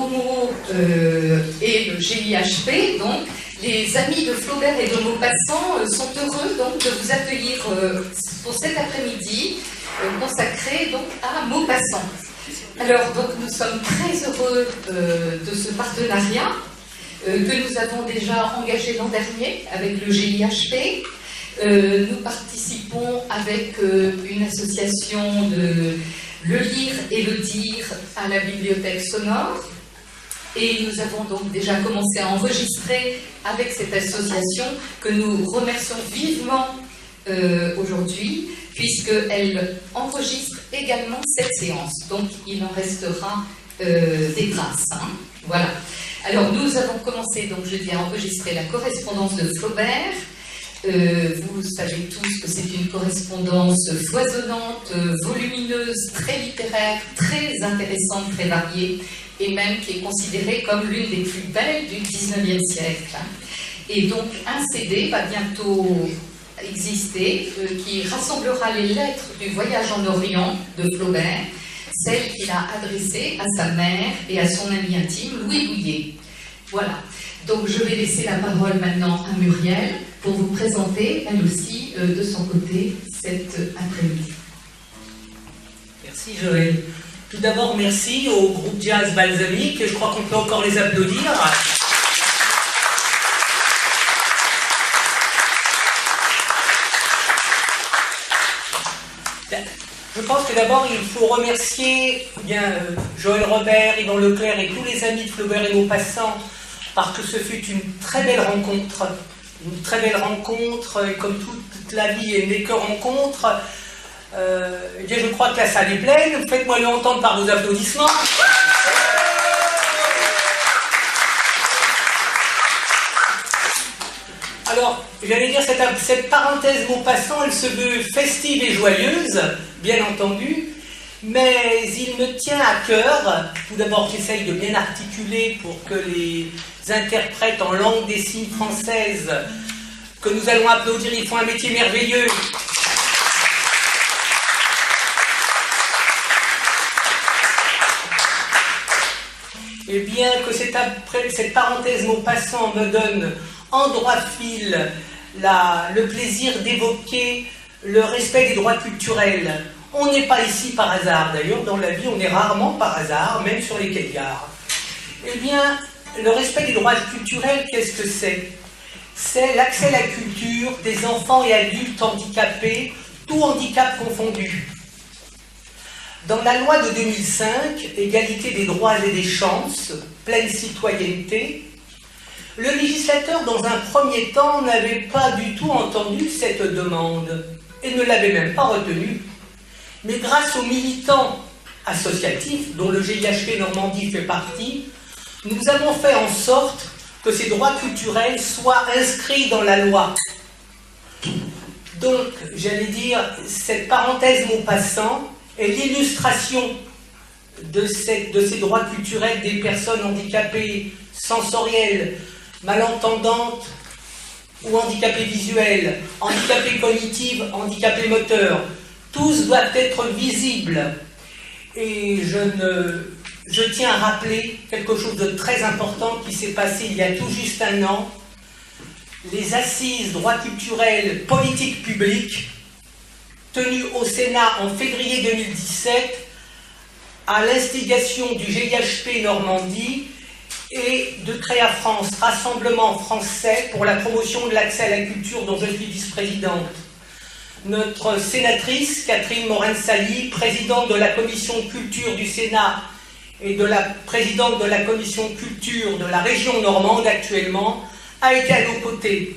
Momo et le GIHP, donc, les amis de Flaubert et de Maupassant sont heureux donc, de vous accueillir pour cet après-midi consacré donc, à Maupassant. Alors, donc, nous sommes très heureux de ce partenariat que nous avons déjà engagé l'an dernier avec le GIHP. Nous participons avec une association de Le Lire et le Dire à la Bibliothèque Sonore. Et nous avons donc déjà commencé à enregistrer avec cette association que nous remercions vivement aujourd'hui, puisqu'elle enregistre également cette séance. Donc il en restera des traces. Hein. Voilà. Alors nous avons commencé, donc je dis, à enregistrer la correspondance de Flaubert. Vous savez tous que c'est une correspondance foisonnante, volumineuse, très littéraire, très intéressante, très variée, et même qui est considérée comme l'une des plus belles du XIXe siècle. Et donc un CD va bientôt exister, qui rassemblera les lettres du voyage en Orient de Flaubert, celles qu'il a adressées à sa mère et à son ami intime, Louis Bouillet. Voilà. Donc je vais laisser la parole maintenant à Muriel pour vous présenter, elle aussi, de son côté, cet après-midi. Merci Joël. Tout d'abord, merci au groupe Jazz Balsamique. Je crois qu'on peut encore les applaudir. Je pense que d'abord, il faut remercier Joël Robert, Yvan Leclerc et tous les amis de Flaubert et Maupassant, parce que ce fut une très belle rencontre. Une très belle rencontre, et comme toute la vie n'est que rencontre, eh bien je crois que la salle est pleine. Faites-moi le entendre par vos applaudissements. Alors, j'allais dire, cette parenthèse Maupassant, elle se veut festive et joyeuse, bien entendu, mais il me tient à cœur, tout d'abord j'essaye de bien articuler pour que les interprètes en langue des signes française que nous allons applaudir, ils font un métier merveilleux. Et bien que cette parenthèse Maupassant me donne en droit fil le plaisir d'évoquer le respect des droits culturels. On n'est pas ici par hasard, d'ailleurs, dans la vie, on est rarement par hasard, même sur les quais de gare. Eh bien, le respect des droits culturels, qu'est-ce que c'est? C'est l'accès à la culture des enfants et adultes handicapés, tout handicap confondu. Dans la loi de 2005, égalité des droits et des chances, pleine citoyenneté, le législateur, dans un premier temps, n'avait pas du tout entendu cette demande et ne l'avait même pas retenue. Mais grâce aux militants associatifs, dont le GIHP Normandie fait partie, nous avons fait en sorte que ces droits culturels soient inscrits dans la loi. Donc, j'allais dire, cette parenthèse Maupassant est l'illustration de ces droits culturels des personnes handicapées sensorielles, malentendantes ou handicapées visuelles, handicapées cognitives, handicapées moteurs. Tous doivent être visibles. Et je tiens à rappeler quelque chose de très important qui s'est passé il y a tout juste un an. Les assises droits culturels, politique publique, tenues au Sénat en février 2017, à l'instigation du GIHP Normandie et de Créa France, Rassemblement français pour la promotion de l'accès à la culture dont je suis vice-présidente. Notre sénatrice, Catherine Morin-Desailly, présidente de la commission culture du Sénat et présidente de la commission culture de la région normande actuellement, a été à nos côtés.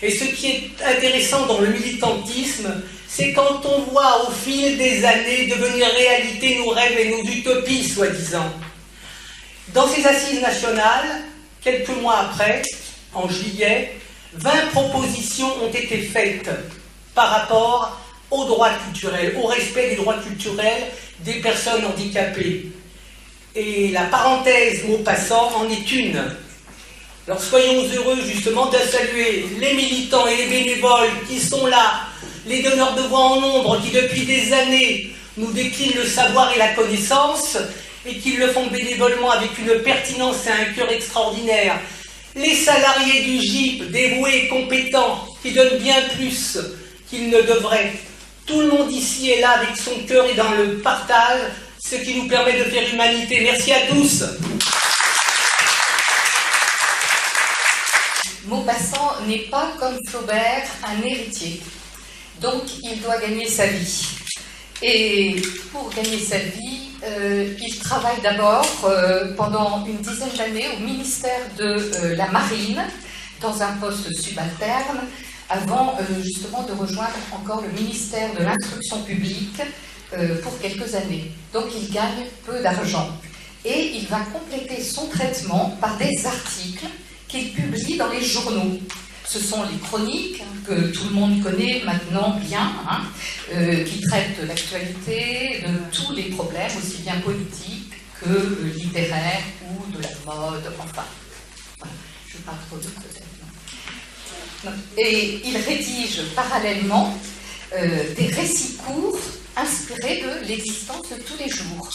Et ce qui est intéressant dans le militantisme, c'est quand on voit au fil des années devenir réalité nos rêves et nos utopies, soi-disant. Dans ces assises nationales, quelques mois après, en juillet, 20 propositions ont été faites par rapport aux droits culturels, au respect des droits culturels des personnes handicapées. Et la parenthèse Maupassant en est une. Alors soyons heureux justement de saluer les militants et les bénévoles qui sont là, les donneurs de voix en nombre qui depuis des années nous déclinent le savoir et la connaissance, et qu'ils le font bénévolement avec une pertinence et un cœur extraordinaire. Les salariés du GIP, dévoués, compétents, qui donnent bien plus qu'ils ne devraient. Tout le monde ici est là avec son cœur et dans le partage, ce qui nous permet de faire humanité. Merci à tous. Maupassant n'est pas comme Flaubert un héritier, donc il doit gagner sa vie. Et pour gagner sa vie, il travaille d'abord pendant une dizaine d'années au ministère de la Marine, dans un poste subalterne, avant justement de rejoindre encore le ministère de l'Instruction publique pour quelques années. Donc il gagne peu d'argent. Et il va compléter son traitement par des articles qu'il publie dans les journaux. Ce sont les chroniques que tout le monde connaît maintenant bien, qui traitent de l'actualité, de tous les problèmes, aussi bien politiques que littéraires ou de la mode, enfin. Voilà, je parle trop de peut-être. Et il rédige parallèlement des récits courts inspirés de l'existence de tous les jours.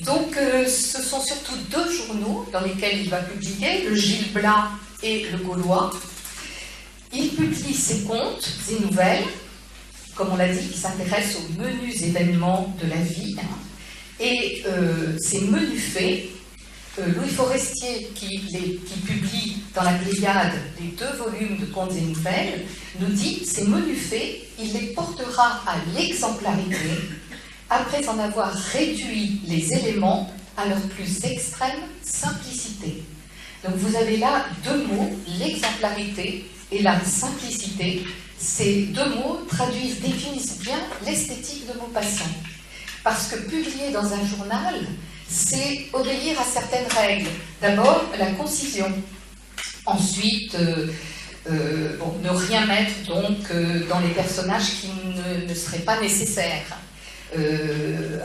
Donc, ce sont surtout deux journaux dans lesquels il va publier, le Gil Blas et le Gaulois. Il publie ses contes et nouvelles, comme on l'a dit, qui s'intéressent aux menus événements de la vie. Et ces menus faits, Louis Forestier, qui publie dans la Pléiade les 2 volumes de contes et nouvelles, nous dit ces menus faits, il les portera à l'exemplarité après en avoir réduit les éléments à leur plus extrême simplicité. Donc vous avez là 2 mots, l'exemplarité et la simplicité. Ces 2 mots définissent bien l'esthétique de Maupassant. Parce que publier dans un journal, c'est obéir à certaines règles. D'abord, la concision. Ensuite, ne rien mettre donc dans les personnages qui ne seraient pas nécessaires.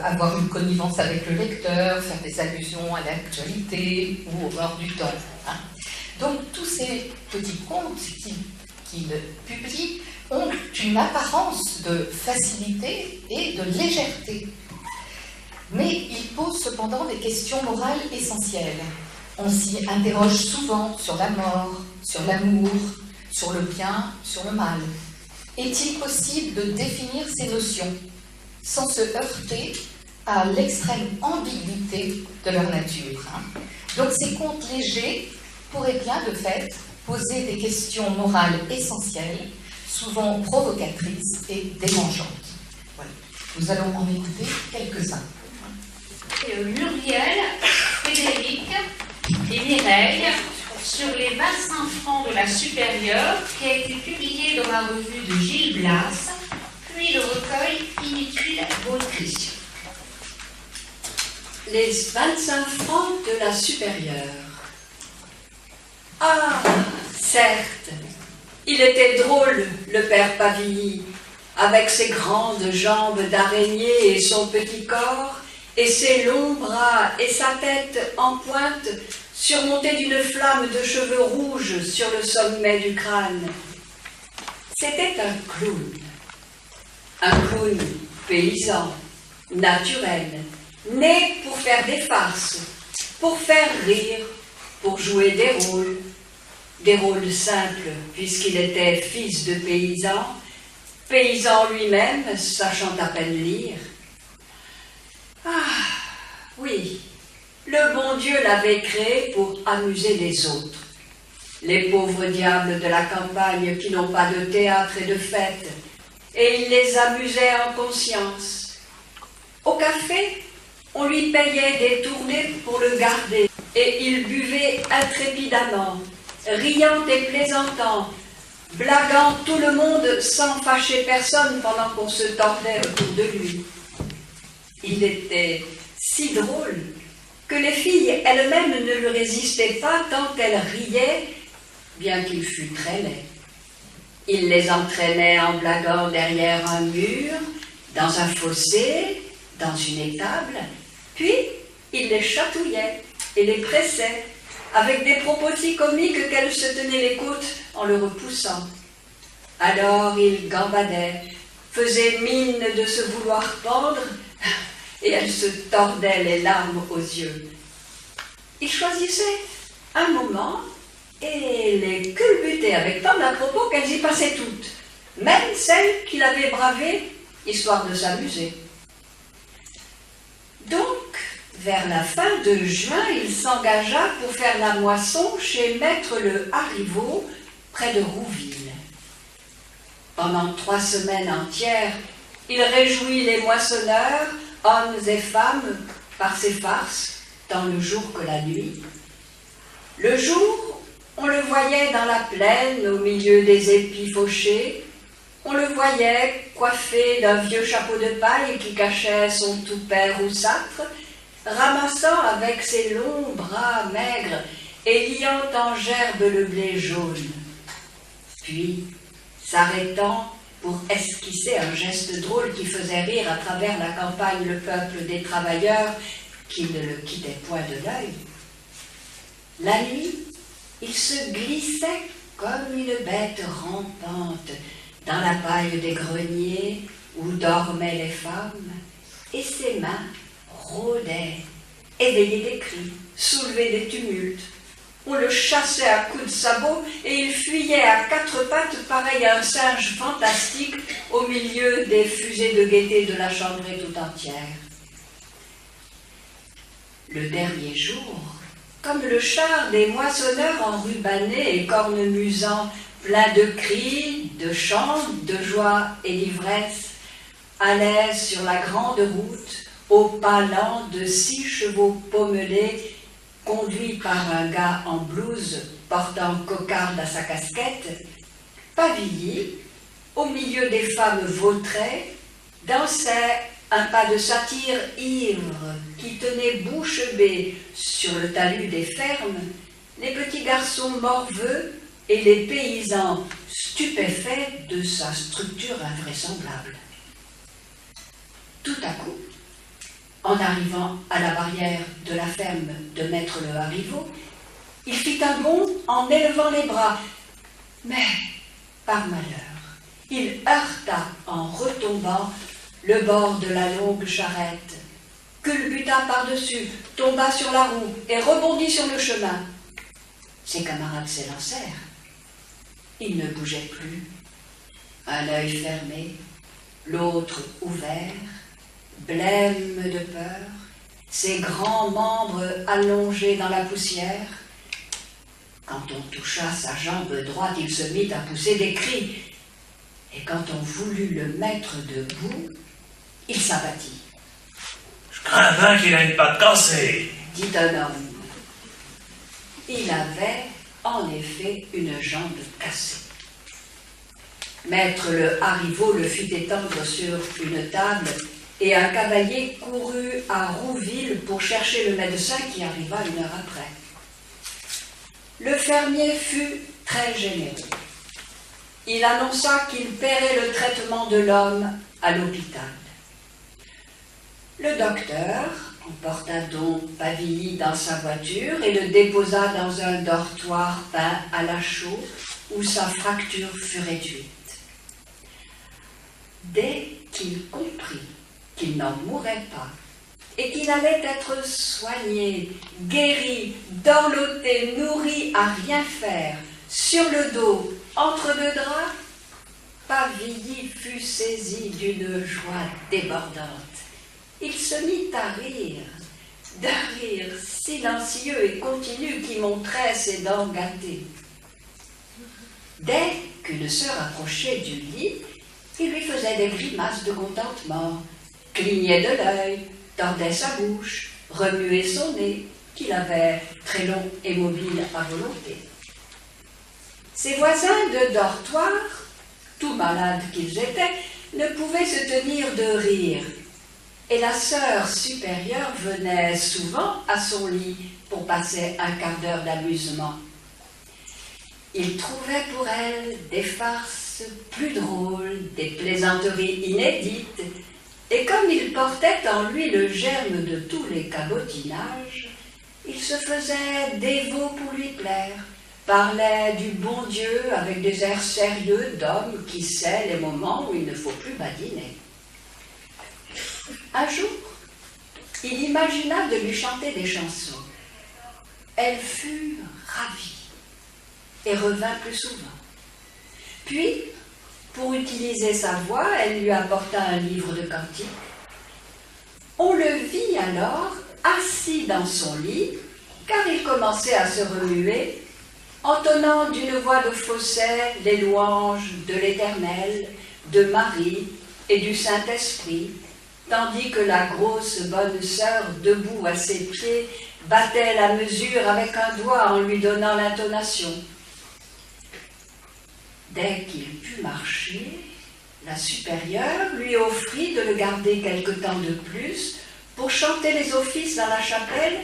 Avoir une connivence avec le lecteur, faire des allusions à l'actualité ou au mœurs du temps. Donc tous ces petits contes qu'il publie ont une apparence de facilité et de légèreté. Mais il pose cependant des questions morales essentielles. On s'y interroge souvent sur la mort, sur l'amour, sur le bien, sur le mal. Est-il possible de définir ces notions sans se heurter à l'extrême ambiguïté de leur nature? Donc ces contes légers pourraient bien, de fait, poser des questions morales essentielles, souvent provocatrices et dérangeantes. Voilà. Nous allons en écouter quelques-uns. Muriel, Frédéric et Mireille sur les 25 francs de la supérieure, qui a été publié dans la revue de Gil Blas, puis le recueil Inutile Beauterie. Les 25 francs de la supérieure. Ah, certes, il était drôle, le père Pavilly, avec ses grandes jambes d'araignée et son petit corps, et ses longs bras et sa tête en pointe, surmontée d'une flamme de cheveux rouges sur le sommet du crâne. C'était un clown paysan, naturel, né pour faire des farces, pour faire rire, pour jouer des rôles simples, puisqu'il était fils de paysan lui-même, sachant à peine lire. Ah, oui, le bon Dieu l'avait créé pour amuser les autres. Les pauvres diables de la campagne qui n'ont pas de théâtre et de fête, et il les amusait en conscience. Au café, on lui payait des tournées pour le garder, et il buvait intrépidement, riant et plaisantant, blaguant tout le monde sans fâcher personne pendant qu'on se tordait autour de lui. Il était si drôle que les filles elles-mêmes ne lui résistaient pas tant elles riaient, bien qu'il fût très laid. Il les entraînait en blaguant derrière un mur, dans un fossé, dans une étable, puis il les chatouillait et les pressait, avec des propos si comiques qu'elles se tenaient les côtes en le repoussant. Alors il gambadait, faisait mine de se vouloir pendre, et elle se tordait les larmes aux yeux. Il choisissait un moment et les culbutait avec tant d'à-propos qu'elles y passaient toutes, même celles qu'il avait bravées, histoire de s'amuser. Donc, vers la fin de juin, il s'engagea pour faire la moisson chez Maître Le Hariveau, près de Rouville. Pendant 3 semaines entières, il réjouit les moissonneurs, hommes et femmes, par ses farces, tant le jour que la nuit. Le jour, on le voyait dans la plaine, au milieu des épis fauchés. On le voyait coiffé d'un vieux chapeau de paille qui cachait son toupet roussâtre, ramassant avec ses longs bras maigres et liant en gerbe le blé jaune. Puis, s'arrêtant pour esquisser un geste drôle qui faisait rire à travers la campagne le peuple des travailleurs qui ne le quittait point de l'œil. La nuit, il se glissait comme une bête rampante dans la paille des greniers où dormaient les femmes, et ses mains rôdaient, éveillaient des cris, soulevaient des tumultes. On le chassait à coups de sabot et il fuyait à 4 pattes pareil à un singe fantastique au milieu des fusées de gaieté de la chambrée tout entière. Le dernier jour, comme le char des moissonneurs enrubanés et cornemusants, plein de cris, de chants, de joie et d'ivresse, allait sur la grande route au pas lent de 6 chevaux pommelés conduits par un gars en blouse portant cocarde à sa casquette. Pavilly, au milieu des femmes vautrées, dansait un pas de satyre ivre qui tenait bouche bée sur le talus des fermes, les petits garçons morveux et les paysans stupéfaits de sa structure invraisemblable. Tout à coup, en arrivant à la barrière de la ferme de Maître Le Hariveau, il fit un bond en élevant les bras, mais, par malheur, il heurta en retombant le bord de la longue charrette, culbuta par-dessus, tomba sur la roue et rebondit sur le chemin. Ses camarades s'élancèrent. Il ne bougeait plus, un œil fermé, l'autre ouvert, blême de peur, ses grands membres allongés dans la poussière. Quand on toucha sa jambe droite, il se mit à pousser des cris, et quand on voulut le mettre debout, il s'abattit. « Je crains bien qu'il ait une patte cassée, » dit un homme. Il avait en effet une jambe cassée. Maître Le Hariveau le fit étendre sur une table et un cavalier courut à Rouville pour chercher le médecin qui arriva 1 heure après. Le fermier fut très généreux. Il annonça qu'il paierait le traitement de l'homme à l'hôpital. Le docteur emporta donc Pavilly dans sa voiture et le déposa dans un dortoir peint à la chaux où sa fracture fut réduite. Dès qu'il comprit qu'il n'en mourrait pas et qu'il allait être soigné, guéri, dorloté, nourri à rien faire, sur le dos, entre 2 draps, Pavilly fut saisi d'une joie débordante. Il se mit à rire, d'un rire silencieux et continu qui montrait ses dents gâtées. Dès qu'une sœur approchait du lit, il lui faisait des grimaces de contentement, clignait de l'œil, tordait sa bouche, remuait son nez, qu'il avait très long et mobile à volonté. Ses voisins de dortoir, tout malades qu'ils étaient, ne pouvaient se tenir de rire, et la sœur supérieure venait souvent à son lit pour passer un quart d'heure d'amusement. Il trouvait pour elle des farces plus drôles, des plaisanteries inédites, et comme il portait en lui le germe de tous les cabotinages, il se faisait dévot pour lui plaire, parlait du bon Dieu avec des airs sérieux d'homme qui sait les moments où il ne faut plus badiner. Un jour, il imagina de lui chanter des chansons. Elle fut ravie et revint plus souvent. Puis, pour utiliser sa voix, elle lui apporta un livre de cantiques. On le vit alors assis dans son lit, car il commençait à se remuer, entonnant d'une voix de fausset les louanges de l'Éternel, de Marie et du Saint-Esprit, tandis que la grosse bonne sœur, debout à ses pieds, battait la mesure avec un doigt en lui donnant l'intonation. Dès qu'il put marcher, la supérieure lui offrit de le garder quelque temps de plus pour chanter les offices dans la chapelle,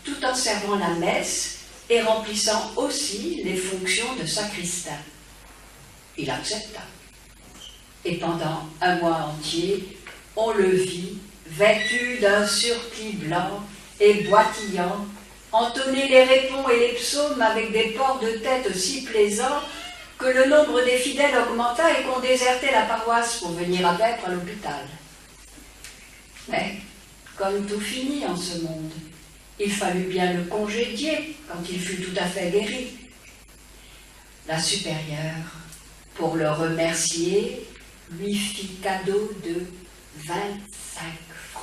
tout en servant la messe et remplissant aussi les fonctions de sacristain. Il accepta. Et pendant un mois entier, on le vit, vêtu d'un surplis blanc et boitillant, entonner les répons et les psaumes avec des ports de tête si plaisants que le nombre des fidèles augmenta et qu'on désertait la paroisse pour venir à Vêpres à l'hôpital. Mais, comme tout finit en ce monde, il fallut bien le congédier quand il fut tout à fait guéri. La supérieure, pour le remercier, lui fit cadeau de 25 francs.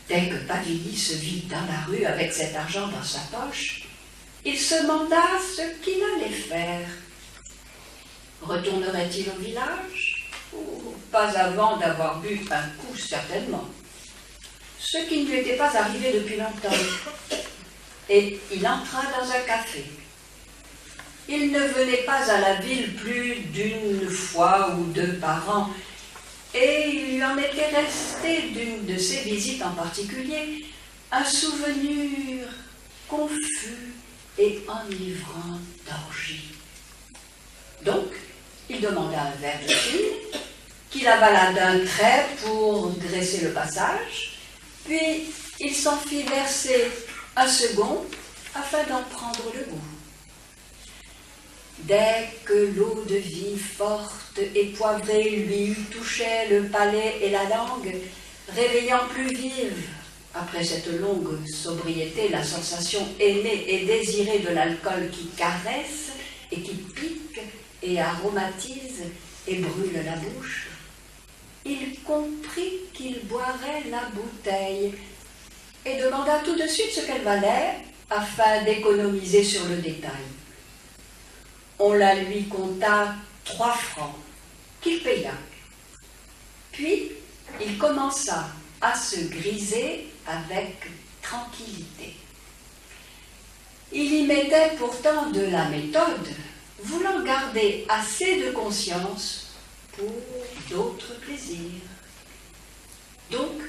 Dès que Pavilly se vit dans la rue avec cet argent dans sa poche, il se demanda ce qu'il allait faire. Retournerait-il au village? Pas avant d'avoir bu un coup, certainement. Ce qui ne lui était pas arrivé depuis longtemps. Et il entra dans un café. Il ne venait pas à la ville plus d'une fois ou deux par an, et il lui en était resté d'une de ses visites en particulier un souvenir confus et enivrant d'orgie. Donc, il demanda un verre de fine, qu'il avala d'un trait pour dresser le passage, puis il s'en fit verser un second afin d'en prendre le goût. Dès que l'eau de vie forte et poivrée lui touchait le palais et la langue, réveillant plus vive, après cette longue sobriété, la sensation aimée et désirée de l'alcool qui caresse et qui pique et aromatise et brûle la bouche, il comprit qu'il boirait la bouteille et demanda tout de suite ce qu'elle valait afin d'économiser sur le détail. On la lui compta 3 francs, qu'il paya. Puis, il commença à se griser avec tranquillité. Il y mettait pourtant de la méthode, voulant garder assez de conscience pour d'autres plaisirs. Donc,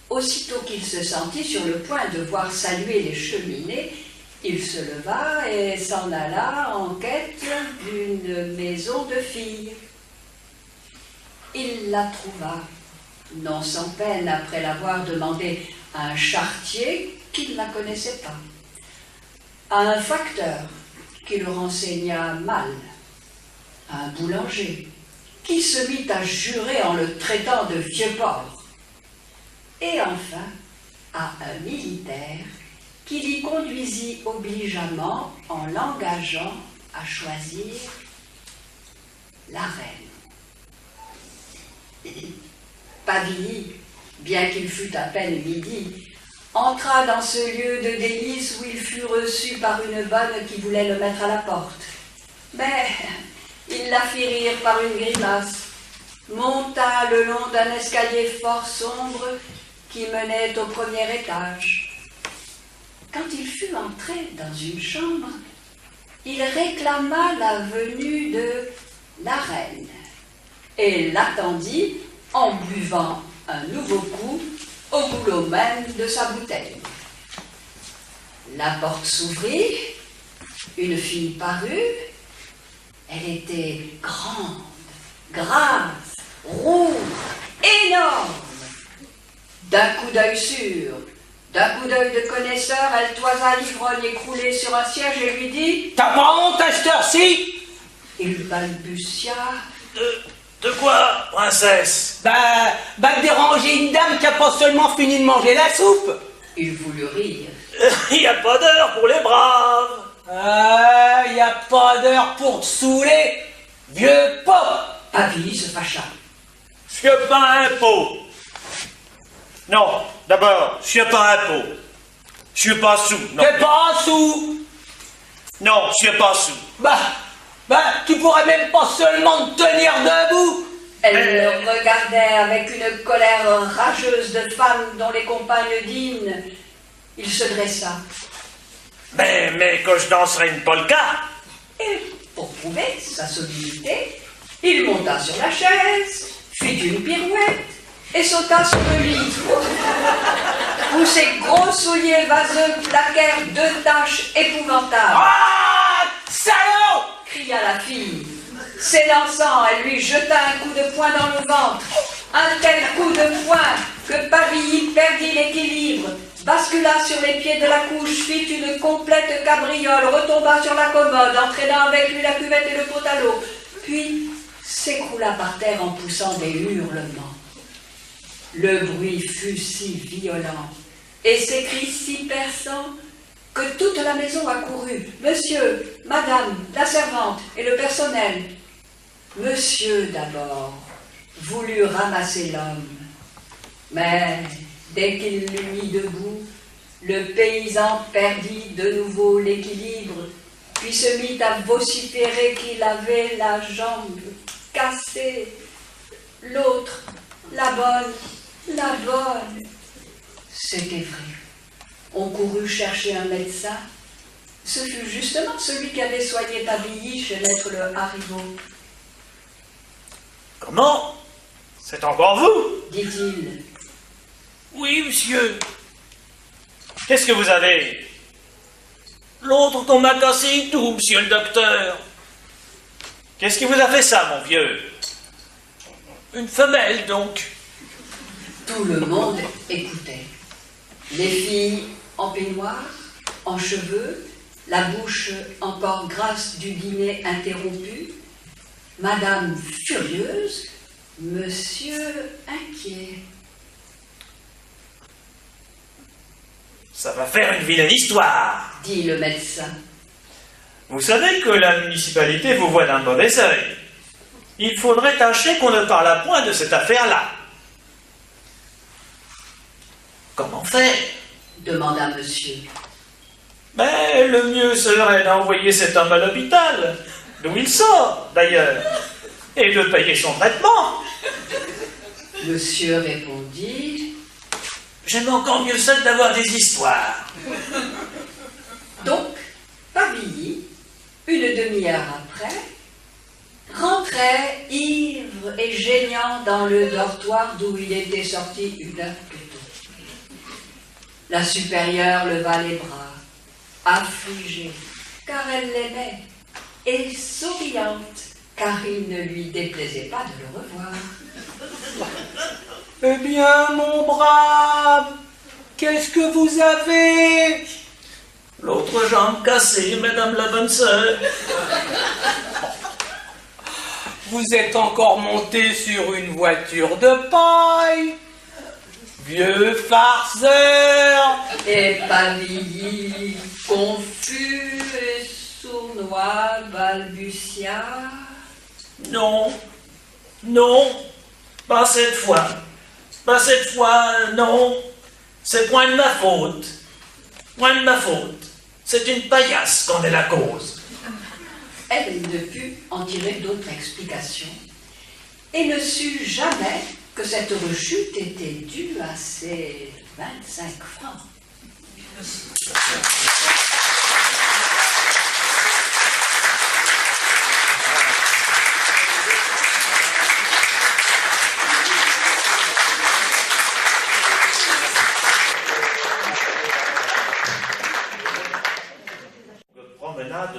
aussitôt qu'il se sentit sur le point de voir saluer les cheminées, il se leva et s'en alla en quête d'une maison de filles. Il la trouva, non sans peine, après l'avoir demandé à un charretier qui ne la connaissait pas, à un facteur qui le renseigna mal, à un boulanger qui se mit à jurer en le traitant de vieux porc, et enfin à un militaire qui l'y conduisit obligeamment en l'engageant à choisir la reine. Pavilly, bien qu'il fût à peine midi, entra dans ce lieu de délices où il fut reçu par une bonne qui voulait le mettre à la porte. Mais il la fit rire par une grimace, monta le long d'un escalier fort sombre qui menait au premier étage. Quand il fut entré dans une chambre, il réclama la venue de la reine et l'attendit en buvant un nouveau coup au goulot même de sa bouteille. La porte s'ouvrit, une fille parut. Elle était grande, grasse, rouge, énorme. D'un coup d'œil sûr, d'un coup d'œil de connaisseur, elle toisa l'ivrogne écroulé sur un siège et lui dit « T'as pas honte à cette heure-ci » Il balbutia De quoi, princesse? Déranger une dame qui a pas seulement fini de manger la soupe. Il voulut rire. Il n'y a pas d'heure pour les braves. Ah, y a pas d'heure pour te saouler, vieux pot. Papy se fâcha. Je suis pas un pot. Non, d'abord, je suis pas un pot. Je suis pas sous. Non, T'es pas un sou. non, je suis pas sous. Tu pourrais même pas seulement te tenir debout. Elle le regardait avec une colère rageuse de femme dont les compagnes dînent. Il se dressa. Mais que je danserai une polka. Et pour prouver sa solidité, il monta sur la chaise, fit une pirouette et sauta sur le lit, où ses gros souliers vaseux plaquèrent 2 taches épouvantables. Ah, salaud! Cria la fille. S'élançant, elle lui jeta un coup de poing dans le ventre. Un tel coup de poing que Pavilly perdit l'équilibre, bascula sur les pieds de la couche, fit une complète cabriole, retomba sur la commode, entraînant avec lui la cuvette et le pot à l'eau, puis s'écroula par terre en poussant des hurlements. Le bruit fut si violent et ses cris si perçants que toute la maison accourut. Monsieur, madame, la servante et le personnel. Monsieur d'abord voulut ramasser l'homme, mais dès qu'il l'eut mis debout, le paysan perdit de nouveau l'équilibre, puis se mit à vociférer qu'il avait la jambe cassée. L'autre, la bonne. C'était vrai. On courut chercher un médecin. Ce fut justement celui qui avait soigné Pavilly chez maître le Haribo. Comment? C'est encore vous? Dit-il. Oui, monsieur. Qu'est-ce que vous avez? L'autre qu'on m'a cassé tout, monsieur le docteur. Qu'est-ce qui vous a fait ça, mon vieux? Une femelle, donc. Tout le monde écoutait. Les filles en peignoir, en cheveux, la bouche encore grasse du dîner interrompu, madame furieuse, monsieur inquiet. Ça va faire une vilaine histoire. Dit le médecin. Vous savez que la municipalité vous voit d'un mauvais œil. Il faudrait tâcher qu'on ne parle point de cette affaire-là. Comment faire? Demanda monsieur. Mais le mieux serait d'envoyer cet homme à l'hôpital, d'où il sort, d'ailleurs, et de payer son traitement. Monsieur répondit. J'aime encore mieux ça que d'avoir des histoires. Donc, Pavilly, une demi-heure après, rentrait ivre et geignant dans le dortoir d'où il était sorti 1 heure plus tôt. La supérieure leva les bras, affligée, car elle l'aimait, et souriante, car il ne lui déplaisait pas de le revoir. Eh bien, mon brave, qu'est-ce que vous avez? L'autre jambe cassée, madame la bonne sœur. Vous êtes encore monté sur une voiture de paille, vieux farceur. Et Pavilly, confus et sournois, balbutia. Non, pas cette fois. Pas cette fois, non. C'est point de ma faute. Point de ma faute. C'est une paillasse qu'en est la cause. Elle ne put en tirer d'autre explication et ne sut jamais que cette rechute était due à ses 25 francs.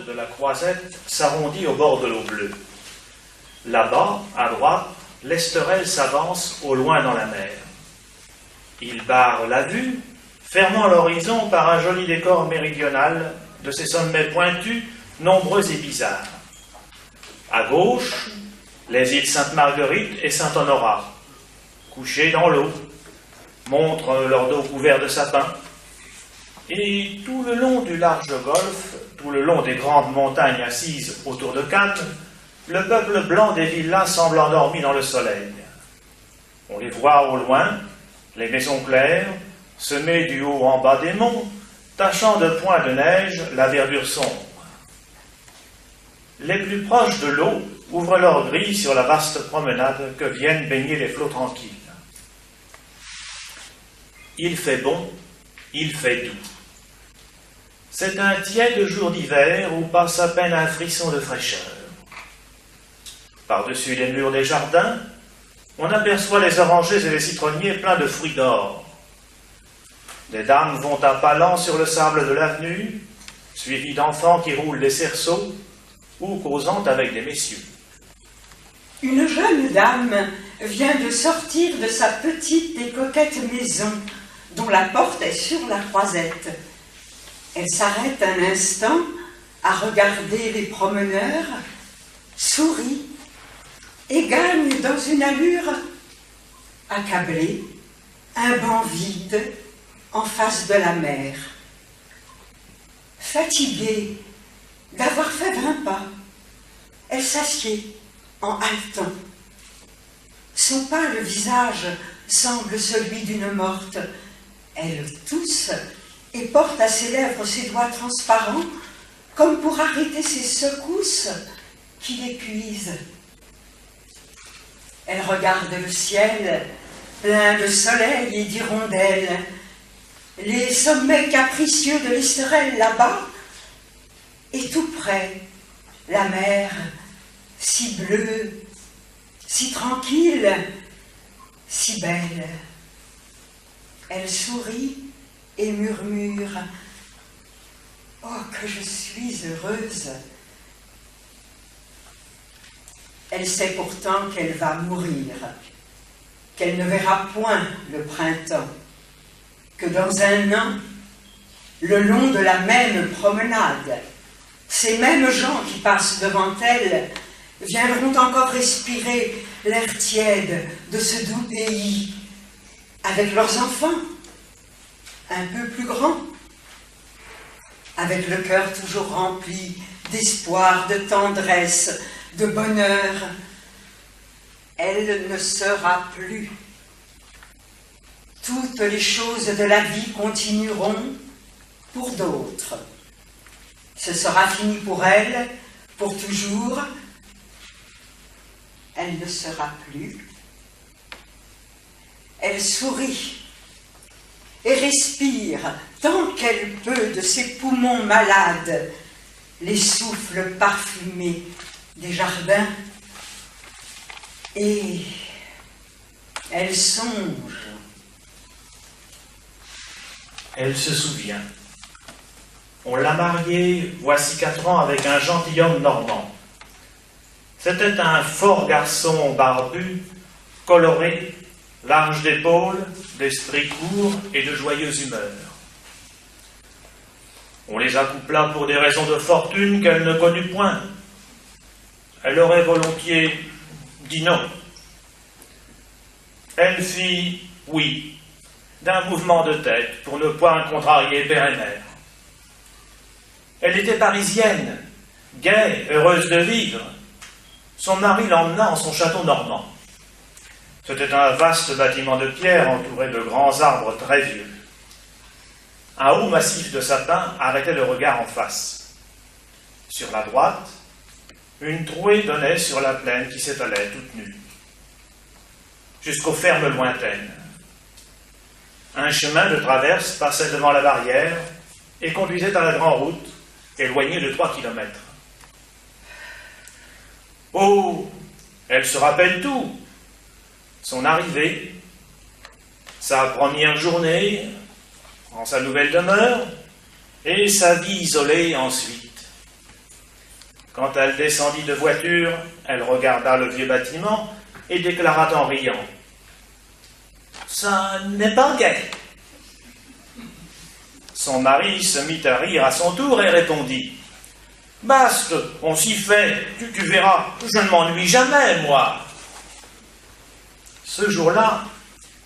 De la Croisette s'arrondit au bord de l'eau bleue. Là-bas, à droite, l'Esterel s'avance au loin dans la mer. Il barre la vue, fermant l'horizon par un joli décor méridional de ses sommets pointus, nombreux et bizarres. À gauche, Les îles Sainte-Marguerite et Saint-Honorat, couchées dans l'eau, montrent leur dos couvert de sapins. Et tout le long du large golfe, tout le long des grandes montagnes assises autour de Cannes, le peuple blanc des villas semble endormi dans le soleil. On les voit au loin, les maisons claires, semées du haut en bas des monts, tachant de points de neige la verdure sombre. Les plus proches de l'eau ouvrent leurs grilles sur la vaste promenade que viennent baigner les flots tranquilles. Il fait bon, il fait doux. C'est un tiède jour d'hiver où passe à peine un frisson de fraîcheur. Par-dessus les murs des jardins, on aperçoit les orangers et les citronniers pleins de fruits d'or. Des dames vont à pas lents sur le sable de l'avenue, suivies d'enfants qui roulent des cerceaux ou causant avec des messieurs. Une jeune dame vient de sortir de sa petite et coquette maison, dont la porte est sur la croisette. Elle s'arrête un instant à regarder les promeneurs, sourit et gagne dans une allure accablée un banc vide en face de la mer. Fatiguée d'avoir fait 20 pas, elle s'assied en haletant. Son pâle visage semble celui d'une morte. Elle tousse et porte à ses lèvres ses doigts transparents, comme pour arrêter ces secousses qui l'épuisent. Elle regarde le ciel, plein de soleil et d'hirondelles, les sommets capricieux de l'Esterel là-bas, et tout près, la mer, si bleue, si tranquille, si belle. Elle sourit et murmure « Oh, que je suis heureuse !» Elle sait pourtant qu'elle va mourir, qu'elle ne verra point le printemps, que dans un an, le long de la même promenade, ces mêmes gens qui passent devant elle viendront encore respirer l'air tiède de ce doux pays, avec leurs enfants, un peu plus grands, avec le cœur toujours rempli d'espoir, de tendresse, de bonheur. Elle ne sera plus. Toutes les choses de la vie continueront pour d'autres. Ce sera fini pour elle, pour toujours. Elle ne sera plus. Elle sourit et respire tant qu'elle peut de ses poumons malades les souffles parfumés des jardins. Et elle songe. Elle se souvient. On l'a mariée voici 4 ans avec un gentilhomme normand. C'était un fort garçon barbu, coloré, large d'épaules, d'esprit court et de joyeuse humeur. On les accoupla pour des raisons de fortune qu'elle ne connut point. Elle aurait volontiers dit non. Elle fit oui, d'un mouvement de tête pour ne point contrarier père et mère. Elle était parisienne, gaie, heureuse de vivre. Son mari l'emmena en son château normand. C'était un vaste bâtiment de pierre entouré de grands arbres très vieux. Un haut massif de sapin arrêtait le regard en face. Sur la droite, une trouée donnait sur la plaine qui s'étalait toute nue, jusqu'aux fermes lointaines. Un chemin de traverse passait devant la barrière et conduisait à la grande route, éloignée de 3 kilomètres. Oh, elle se rappelle tout. Son arrivée, sa première journée en sa nouvelle demeure et sa vie isolée ensuite. Quand elle descendit de voiture, elle regarda le vieux bâtiment et déclara en riant « Ça n'est pas gai !» Son mari se mit à rire à son tour et répondit Bast, on s'y fait, tu verras, je ne m'ennuie jamais, moi. » Ce jour-là,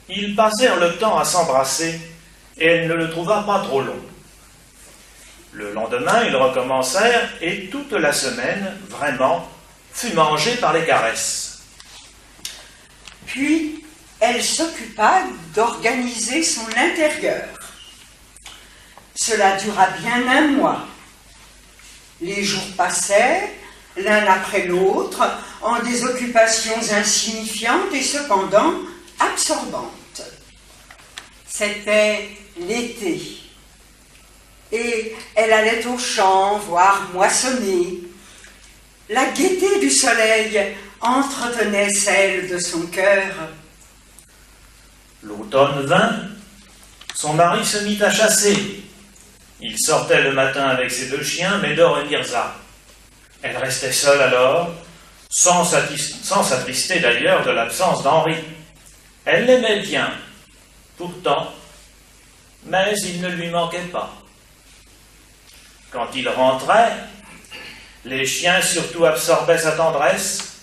ils passèrent le temps à s'embrasser, et elle ne le trouva pas trop long. Le lendemain, ils recommencèrent, et toute la semaine, vraiment, fut mangée par les caresses. Puis, elle s'occupa d'organiser son intérieur. Cela dura bien un mois. Les jours passaient, l'un après l'autre, en des occupations insignifiantes et cependant absorbantes. C'était l'été. Et elle allait au champ voir moissonner. La gaieté du soleil entretenait celle de son cœur. L'automne vint, son mari se mit à chasser. Il sortait le matin avec ses 2 chiens, Médor et Mirza. Elle restait seule alors, sans s'attrister d'ailleurs de l'absence d'Henri. Elle l'aimait bien, pourtant, mais il ne lui manquait pas. Quand il rentrait, les chiens surtout absorbaient sa tendresse.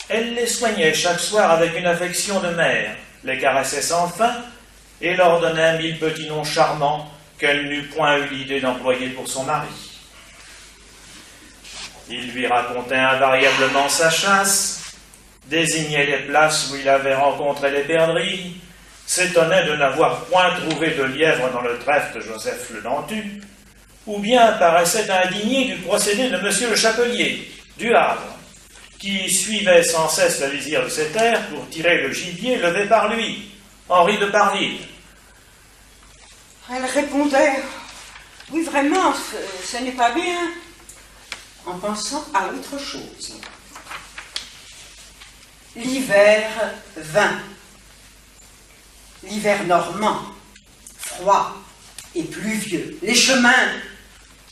Elle les soignait chaque soir avec une affection de mère, les caressait sans fin et leur donnait 1000 petits noms charmants qu'elle n'eut point eu l'idée d'employer pour son mari. Il lui racontait invariablement sa chasse, désignait les places où il avait rencontré les perdrix, s'étonnait de n'avoir point trouvé de lièvre dans le trèfle de Joseph le Dentu, ou bien paraissait indigné du procédé de monsieur le Chapelier, du Havre, qui suivait sans cesse la lisière de ses terres pour tirer le gibier levé par lui, Henri de Parville. Elle répondait « Oui, vraiment, ce n'est pas bien », en pensant à autre chose. L'hiver vint. L'hiver normand, froid et pluvieux. Les chemins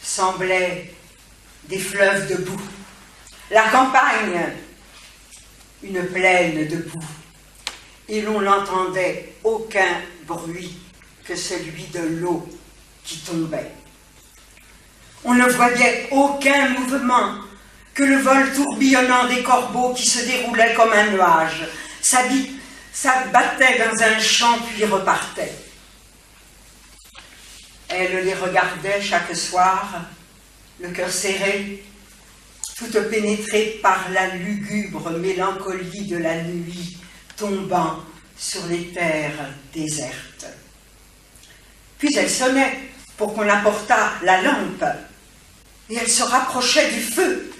semblaient des fleuves de boue. La campagne, une plaine de boue. Et l'on n'entendait aucun bruit que celui de l'eau qui tombait. On ne voyait aucun mouvement que le vol tourbillonnant des corbeaux qui se déroulait comme un nuage, s'abattait dans un champ puis repartait. Elle les regardait chaque soir, le cœur serré, toute pénétrée par la lugubre mélancolie de la nuit tombant sur les terres désertes. Puis elle sonnait pour qu'on apportât la lampe, et elle se rapprochait du feu.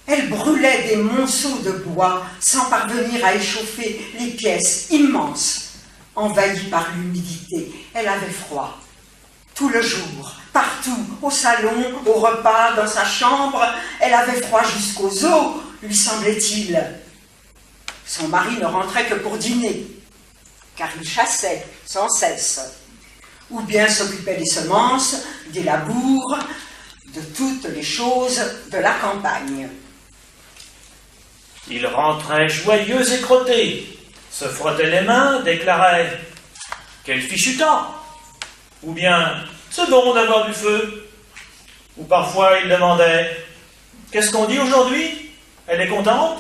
Elle brûlait des monceaux de bois sans parvenir à échauffer les pièces immenses, envahies par l'humidité. Elle avait froid. Tout le jour, partout, au salon, au repas, dans sa chambre, elle avait froid jusqu'aux os, lui semblait-il. Son mari ne rentrait que pour dîner, car il chassait sans cesse, ou bien s'occupait des semences, des labours, de toutes les choses de la campagne. Il rentrait joyeux et crotté, se frottait les mains, déclarait « Quel fichu temps !» ou bien « C'est bon d'avoir du feu !» ou parfois il demandait « Qu'est-ce qu'on dit aujourd'hui? Elle est contente ?»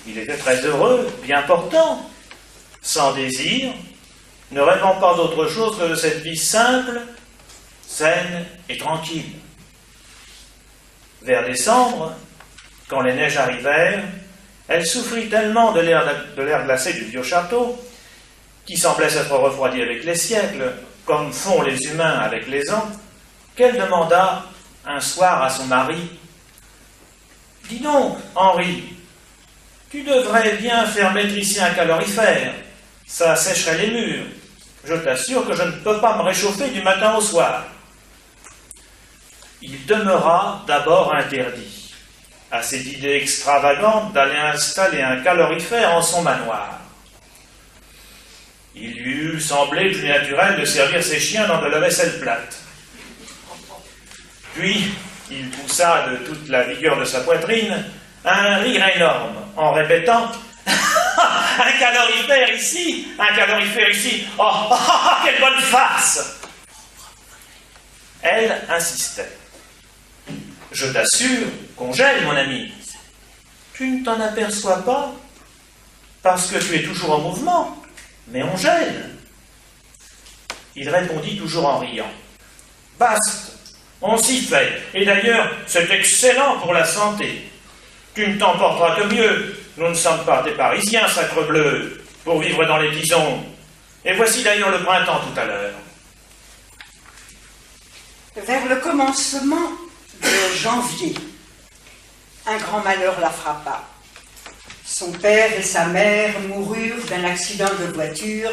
Il était très heureux, bien portant, sans désir, ne rêvant pas d'autre chose que de cette vie simple, saine et tranquille. Vers décembre, quand les neiges arrivèrent, elle souffrit tellement de l'air glacé du vieux château, qui semblait s'être refroidi avec les siècles, comme font les humains avec les ans, qu'elle demanda un soir à son mari « Dis donc, Henri, tu devrais bien faire mettre ici un calorifère, ça sécherait les murs. Je t'assure que je ne peux pas me réchauffer du matin au soir. » Il demeura d'abord interdit à cette idée extravagante d'aller installer un calorifère en son manoir. Il lui eût semblé plus naturel de servir ses chiens dans de la vaisselle plate. Puis, il poussa de toute la vigueur de sa poitrine un rire énorme en répétant « Un calorifère ici, un calorifère ici, oh, quelle bonne farce !» Elle insistait. Je t'assure qu'on gèle, mon ami. Tu ne t'en aperçois pas parce que tu es toujours en mouvement, mais on gèle. Il répondit toujours en riant. Basta, on s'y fait. Et d'ailleurs, c'est excellent pour la santé. Tu ne t'en porteras que mieux. Nous ne sommes pas des Parisiens, sacrebleu, pour vivre dans les tisons. Et voici d'ailleurs le printemps tout à l'heure. Vers le commencement de janvier, un grand malheur la frappa. Son père et sa mère moururent d'un accident de voiture.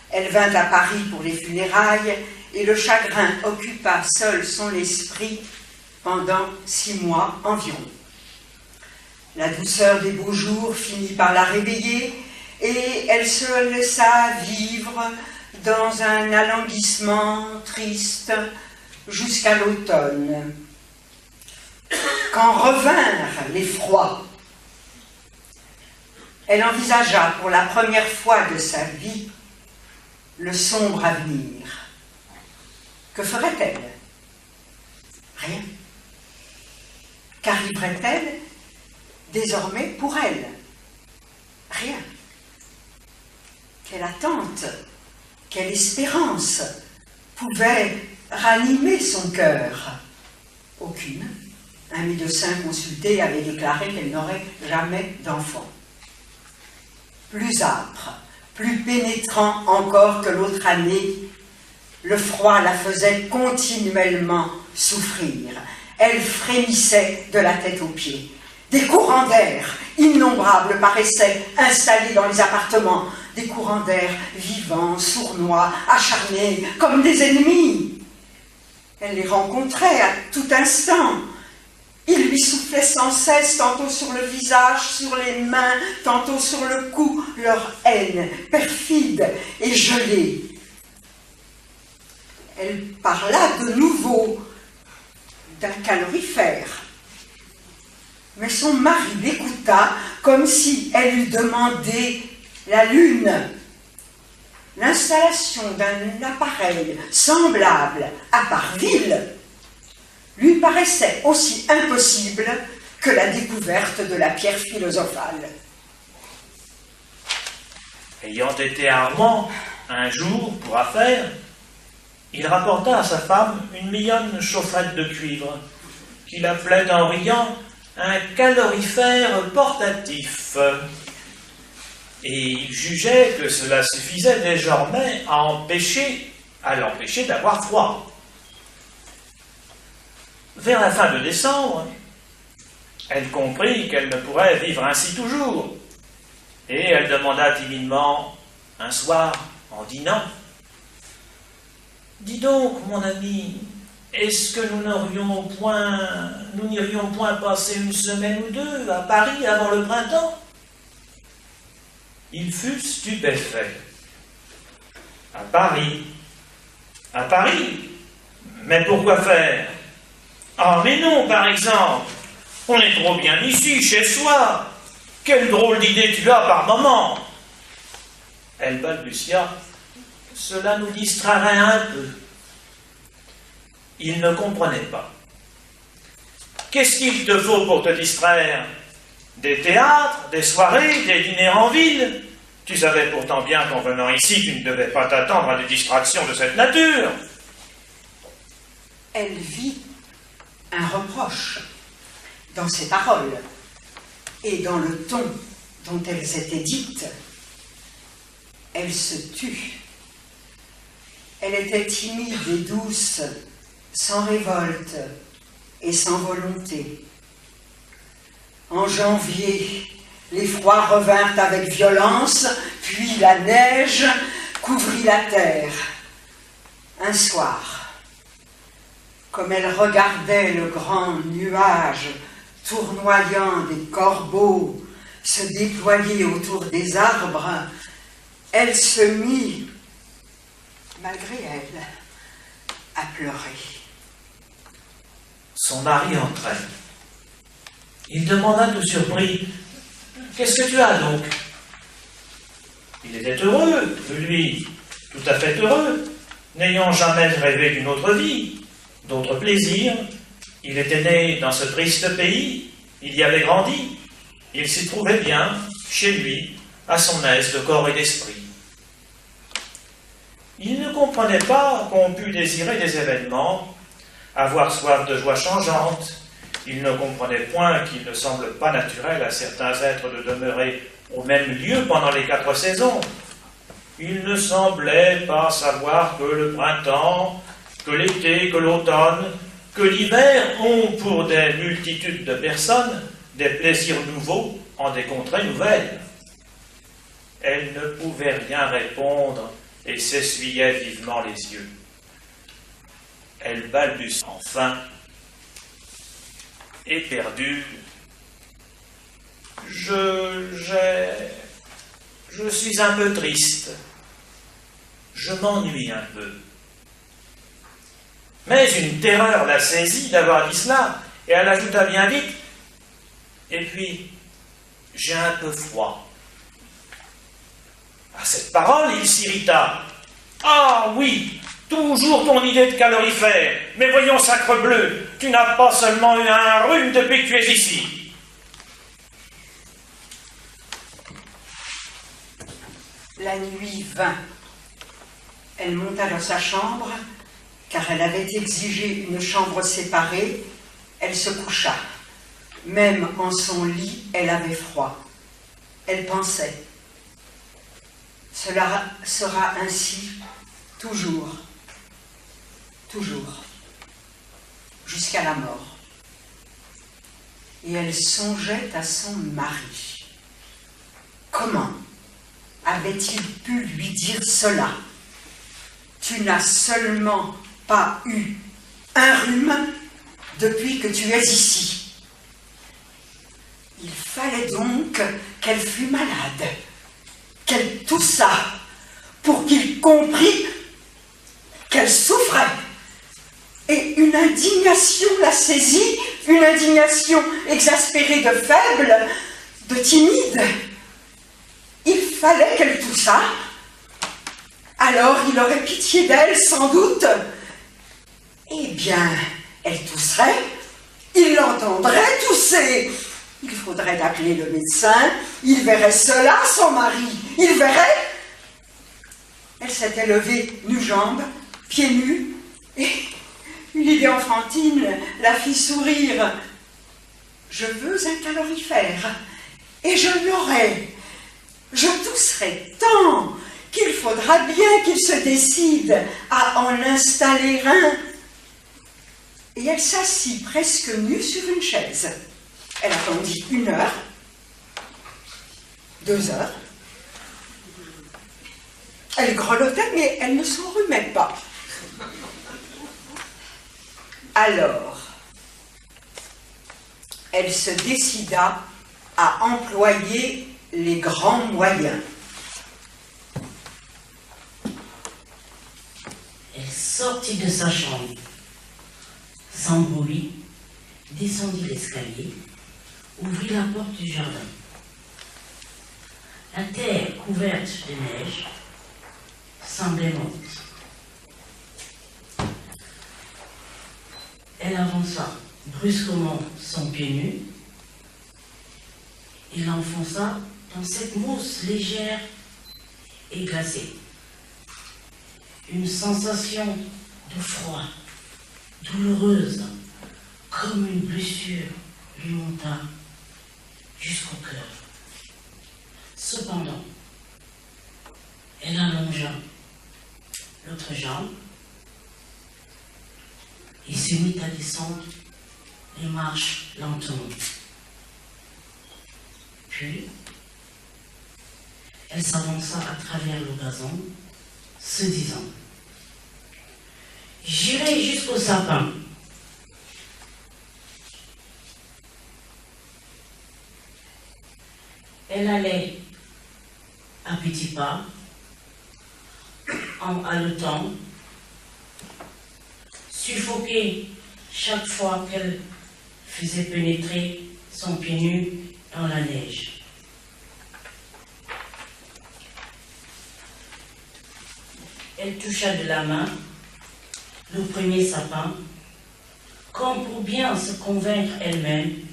Elle vint à Paris pour les funérailles et le chagrin occupa seul son esprit pendant 6 mois environ. La douceur des beaux jours finit par la réveiller et elle se laissa vivre dans un alanguissement triste jusqu'à l'automne. Quand revinrent les froids, elle envisagea pour la première fois de sa vie le sombre avenir. Que ferait-elle? Rien. Qu'arriverait-elle désormais pour elle? Rien. Quelle attente, quelle espérance pouvait ranimer son cœur? Aucune. Un médecin consulté avait déclaré qu'elle n'aurait jamais d'enfant. Plus âpre, plus pénétrant encore que l'autre année, le froid la faisait continuellement souffrir. Elle frémissait de la tête aux pieds. Des courants d'air innombrables paraissaient installés dans les appartements. Des courants d'air vivants, sournois, acharnés, comme des ennemis. Elle les rencontrait à tout instant. Ils lui soufflaient sans cesse, tantôt sur le visage, sur les mains, tantôt sur le cou, leur haine, perfide et gelée. Elle parla de nouveau d'un calorifère. Mais son mari l'écouta comme si elle eût demandé la lune. L'installation d'un appareil semblable à Parville lui paraissait aussi impossible que la découverte de la pierre philosophale. Ayant été à Armand, un jour, pour affaire, il rapporta à sa femme une mignonne chaufferette de cuivre, qu'il appelait en riant un calorifère portatif. Et il jugeait que cela suffisait désormais à l'empêcher d'avoir froid. Vers la fin de décembre, elle comprit qu'elle ne pourrait vivre ainsi toujours, et elle demanda timidement, un soir, en dînant, « Dis donc, mon ami, est-ce que nous n'irions point passer une semaine ou 2 à Paris avant le printemps ?» Il fut stupéfait. « À Paris? À Paris? Mais pourquoi faire? Ah, mais non, par exemple, on est trop bien ici, chez soi. Quelle drôle d'idée tu as par moment. » Elle balbutia. Cela nous distrairait un peu. Il ne comprenait pas. Qu'est-ce qu'il te faut pour te distraire? Des théâtres, des soirées, des dîners en ville? Tu savais pourtant bien qu'en venant ici, tu ne devais pas t'attendre à des distractions de cette nature. Elle vit un reproche dans ses paroles et dans le ton dont elles étaient dites. Elle se tut. Elle était timide et douce, sans révolte et sans volonté. En janvier, les froids revinrent avec violence, puis la neige couvrit la terre. Un soir, comme elle regardait le grand nuage tournoyant des corbeaux se déployer autour des arbres, elle se mit, malgré elle, à pleurer. Son mari entrait. Il demanda tout surpris, « Qu'est-ce que tu as donc ?» Il était heureux, lui, tout à fait heureux, n'ayant jamais rêvé d'une autre vie, d'autres plaisirs, Il était né dans ce triste pays, il y avait grandi, il s'y trouvait bien, chez lui, à son aise de corps et d'esprit. Il ne comprenait pas qu'on pût désirer des événements, avoir soif de joie changeante. Il ne comprenait point qu'il ne semble pas naturel à certains êtres de demeurer au même lieu pendant les 4 saisons. Il ne semblait pas savoir que le printemps, que l'été, que l'automne, que l'hiver ont pour des multitudes de personnes des plaisirs nouveaux en des contrées nouvelles. Elle ne pouvait rien répondre et s'essuyait vivement les yeux. Elle balbutie enfin, éperdue. Je suis un peu triste. Je m'ennuie un peu. Mais une terreur la saisit d'avoir dit cela, et elle ajouta bien vite, et puis, j'ai un peu froid. À cette parole, il s'irrita. Ah oui, toujours ton idée de calorifère. Mais voyons, sacrebleu, tu n'as pas seulement eu un rhume depuis que tu es ici. La nuit vint. Elle monta dans sa chambre, car elle avait exigé une chambre séparée. Elle se coucha. Même en son lit, elle avait froid. Elle pensait. Cela sera ainsi toujours, toujours, jusqu'à la mort. Et elle songeait à son mari. Comment avait-il pu lui dire cela? Tu n'as seulement pas eu un rhume depuis que tu es ici. Il fallait donc qu'elle fût malade, qu'elle toussât, pour qu'il comprît qu'elle souffrait. Et une indignation la saisit, une indignation exaspérée de faible, de timide. Il fallait qu'elle toussât. Alors il aurait pitié d'elle, sans doute. Eh bien, elle tousserait, il l'entendrait tousser. Il faudrait appeler le médecin, il verrait cela, son mari, il verrait. Elle s'était levée nu-jambe, pieds nus, et une idée enfantine la fit sourire. Je veux un calorifère, et je l'aurai. Je tousserai tant qu'il faudra bien qu'il se décide à en installer un. Et elle s'assit presque nue sur une chaise. Elle attendit 1 heure, 2 heures. Elle grelottait, mais elle ne s'enrhumait pas. Alors, elle se décida à employer les grands moyens. Elle sortit de sa chambre, sans bruit, descendit l'escalier, ouvrit la porte du jardin. La terre couverte de neige semblait morte. Elle avança brusquement son pied nu et l'enfonça dans cette mousse légère et glacée. Une sensation de froid, douloureuse, comme une blessure, lui monta jusqu'au cœur. Cependant, elle allongea l'autre jambe et se mit à descendre les marches lentement. Puis, elle s'avança à travers le gazon, se disant « J'irai jusqu'au sapin. » Elle allait à petits pas, en haletant, suffoquée chaque fois qu'elle faisait pénétrer son pied nu dans la neige. Elle toucha de la main le premier sapin, comme pour bien se convaincre elle-même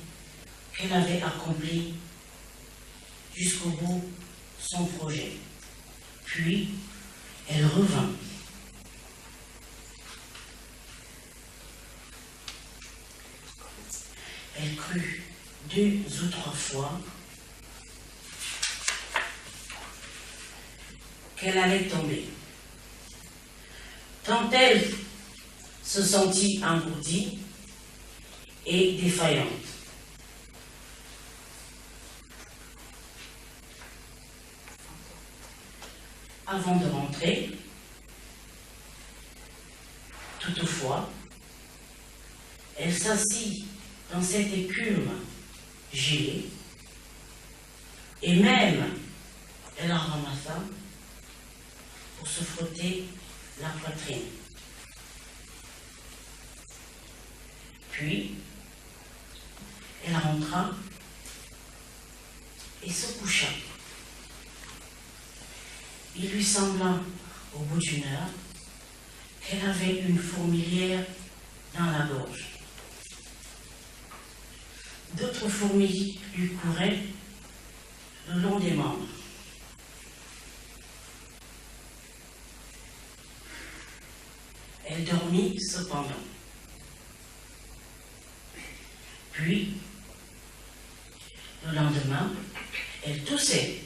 qu'elle avait accompli jusqu'au bout son projet. Puis, elle revint. Elle crut 2 ou 3 fois qu'elle allait tomber. Tant elle se sentit engourdie et défaillante. Avant de rentrer, toutefois, elle s'assit dans cette écume gelée et même elle en ramassa pour se frotter la poitrine. Puis, elle rentra et se coucha. Il lui sembla, au bout d'une heure, qu'elle avait une fourmilière dans la gorge. D'autres fourmis lui couraient le long des membres. Elle dormit cependant. Puis, le lendemain, elle toussait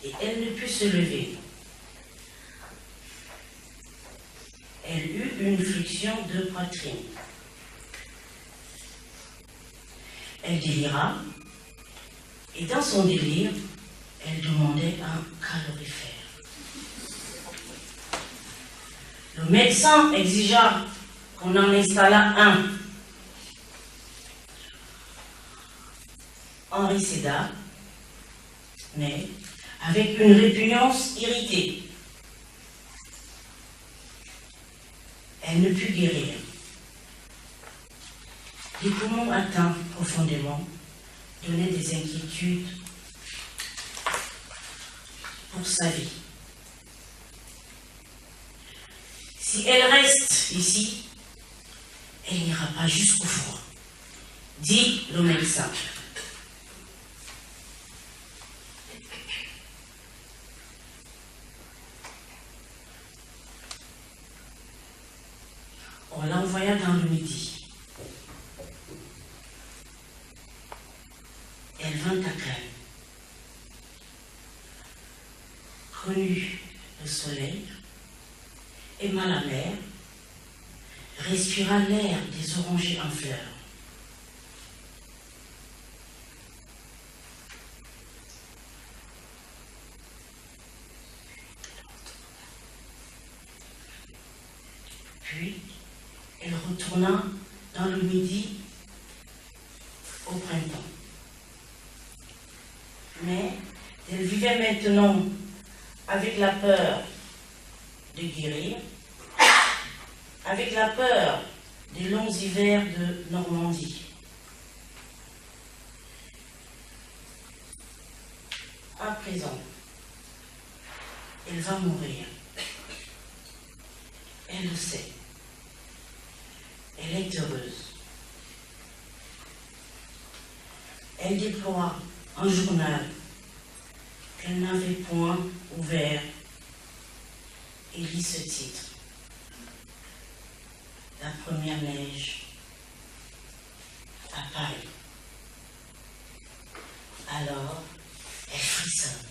et elle ne put se lever. Elle eut une flexion de poitrine. Elle délira et dans son délire, elle demandait un calorifère. Le médecin exigea qu'on en installât un. Henri céda, mais avec une répugnance irritée. Elle ne put guérir. Les poumons atteints profondément donnaient des inquiétudes pour sa vie. Si elle reste ici, elle n'ira pas jusqu'au froid, dit le médecin. On l'envoya dans le Midi. Elle vint à Cannes. Connut le soleil, aima la mer, respira l'air des orangers en fleurs. Puis, elle retourna dans le Midi au printemps. Mais elle vivait maintenant avec la peur de guérir, avec la peur des longs hivers de Normandie. À présent, elle va mourir. Elle le sait. Elle est heureuse. Elle déploie un journal qu'elle n'avait point ouvert et lit ce titre. La première neige à Paris. Alors, elle frissonne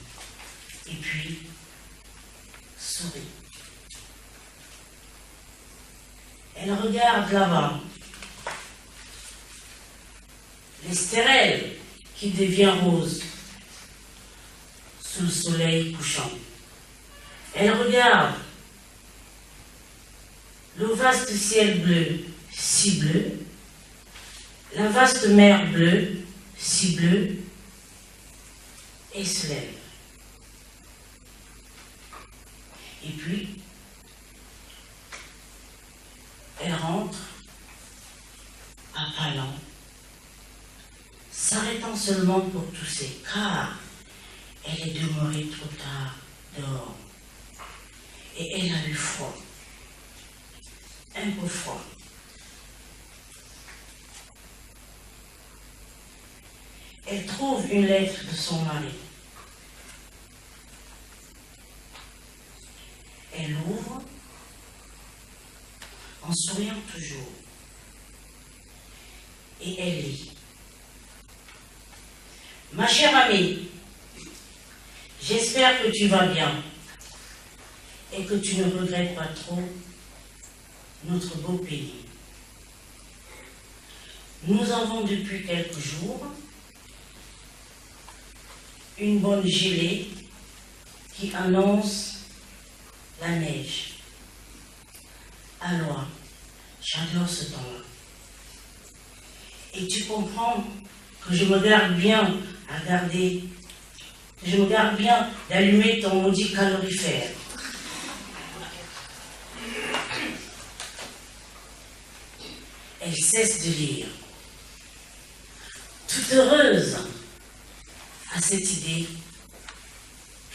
et puis sourit. Elle regarde là-bas l'Estérel qui devient rose sous le soleil couchant. Elle regarde le vaste ciel bleu, si bleu, la vaste mer bleue, si bleue, et se lève. Et puis, elle rentre à pas lents, s'arrêtant seulement pour tousser, car elle est demeurée trop tard dehors. Et elle a eu froid, un peu froid. elle trouve une lettre de son mari. Elle l'ouvre en souriant toujours. Et elle lit. Ma chère amie, j'espère que tu vas bien et que tu ne regrettes pas trop notre beau pays. Nous avons depuis quelques jours une bonne gelée qui annonce la neige. Alors, j'adore ce temps-là. Et tu comprends que je me garde bien d'allumer ton maudit calorifère. Elle cesse de lire, toute heureuse à cette idée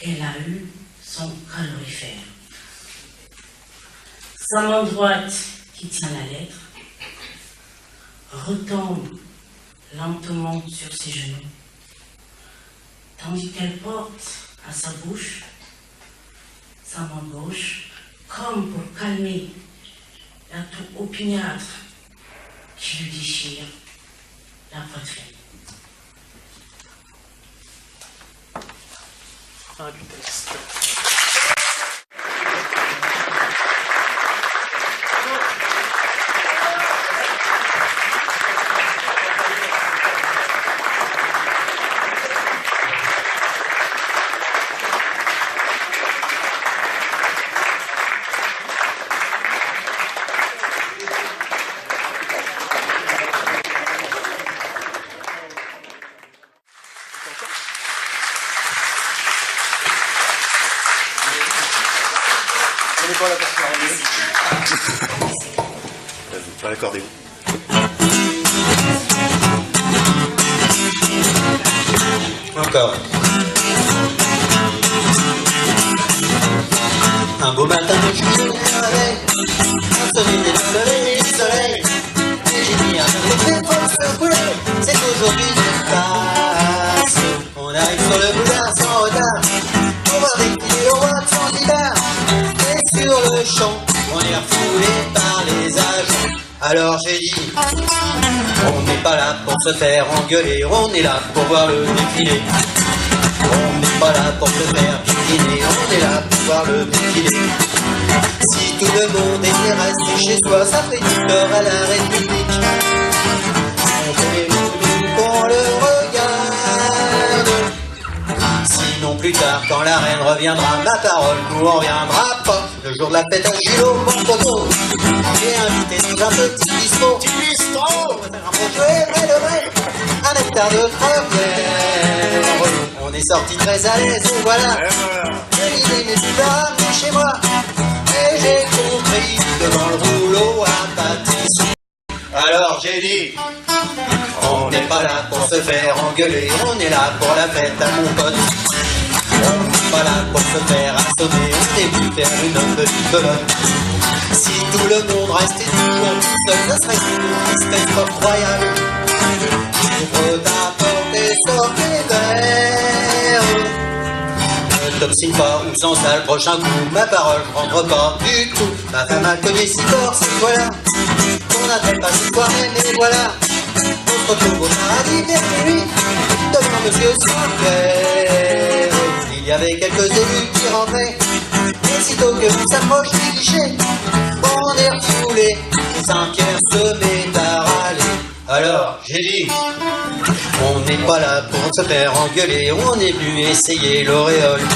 qu'elle a eu son calorifère. Sa main droite qui tient la lettre retombe lentement sur ses genoux, tandis qu'elle porte à sa bouche sa main gauche, comme pour calmer la toux opiniâtre qui lui déchire la poitrine. Fin du texte. Pas l'accordéon. Encore. Un beau matin de juillet, un soleil du soleil, et j'ai mis un peu de pour se couler. C'est aujourd'hui que passe. On arrive sur le boulevard sans retard, on va défiler au roi de son guitare. Et sur le champ, on est refoulé par les agents. Alors j'ai dit, on n'est pas là pour se faire engueuler, on est là pour voir le défilé. On n'est pas là pour se faire piquiner, on est là pour voir le défilé. Si tout le monde était resté chez soi, ça fait du tort à la République. Montrez-nous qu'on le regarde. Sinon plus tard, quand la reine reviendra, ma parole nous en reviendra pas. Le jour de la fête à Gilo, mon poteau, j'ai invité dans un petit bistrot. On va faire un beau jouet, vrai de vrai, un nectar de première. On est sortis très à l'aise, et voilà. J'ai l'idée, mais tu vas ramener chez moi. Et j'ai compris devant le rouleau à pâtisserie. Alors j'ai dit, on n'est pas là pour se faire engueuler, on est là pour la fête à mon pote. On n'est pas là pour se faire assommer, on est venu faire une petite colonne. Si tout le monde restait toujours tout seul, ce serait une tristesse fort royale. Ouvre ta porte et sors les verres. Ne t'obstine pas ou sans ça le prochain coup, ma parole je rentre pas du tout. Ma femme a cogné si fort, c'est voilà. On n'appelle pas cette soirée, mais voilà. On se retrouve au paradis vers minuit, devant monsieur Saint-Pierre. Il y avait quelques élus qui rentraient, et sitôt que l'on s'approche du guichet, on est refoulé, et Saint-Pierre se met à râler. Alors j'ai dit, on n'est pas là pour se faire engueuler, on est venu essayer l'auréole.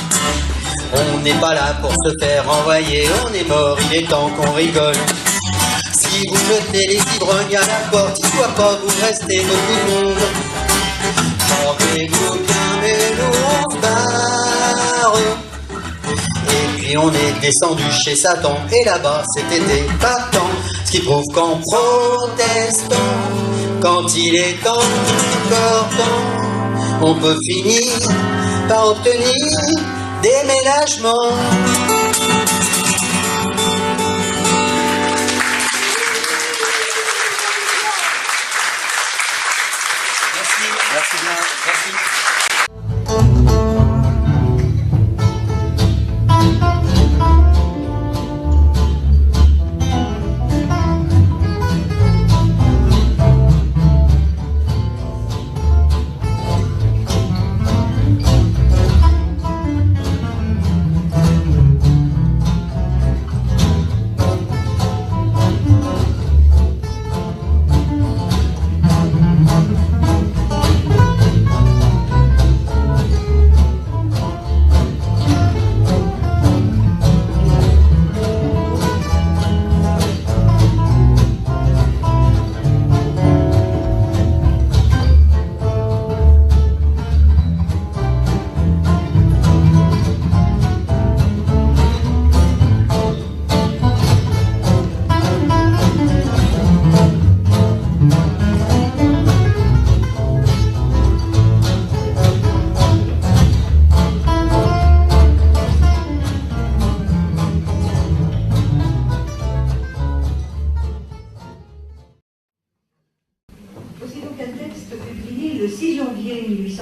On n'est pas là pour se faire envoyer, on est mort, il est temps qu'on rigole. Si vous jetez les ivrognes à la porte, il ne doit pas vous rester beaucoup de monde. Portez-vous bien, mais nous on se barre. Et puis on est descendu chez Satan, et là-bas c'était épatant. Ce qui prouve qu'en protestant, quand il est encore temps, on peut finir par obtenir déménagement. Merci bien. Merci.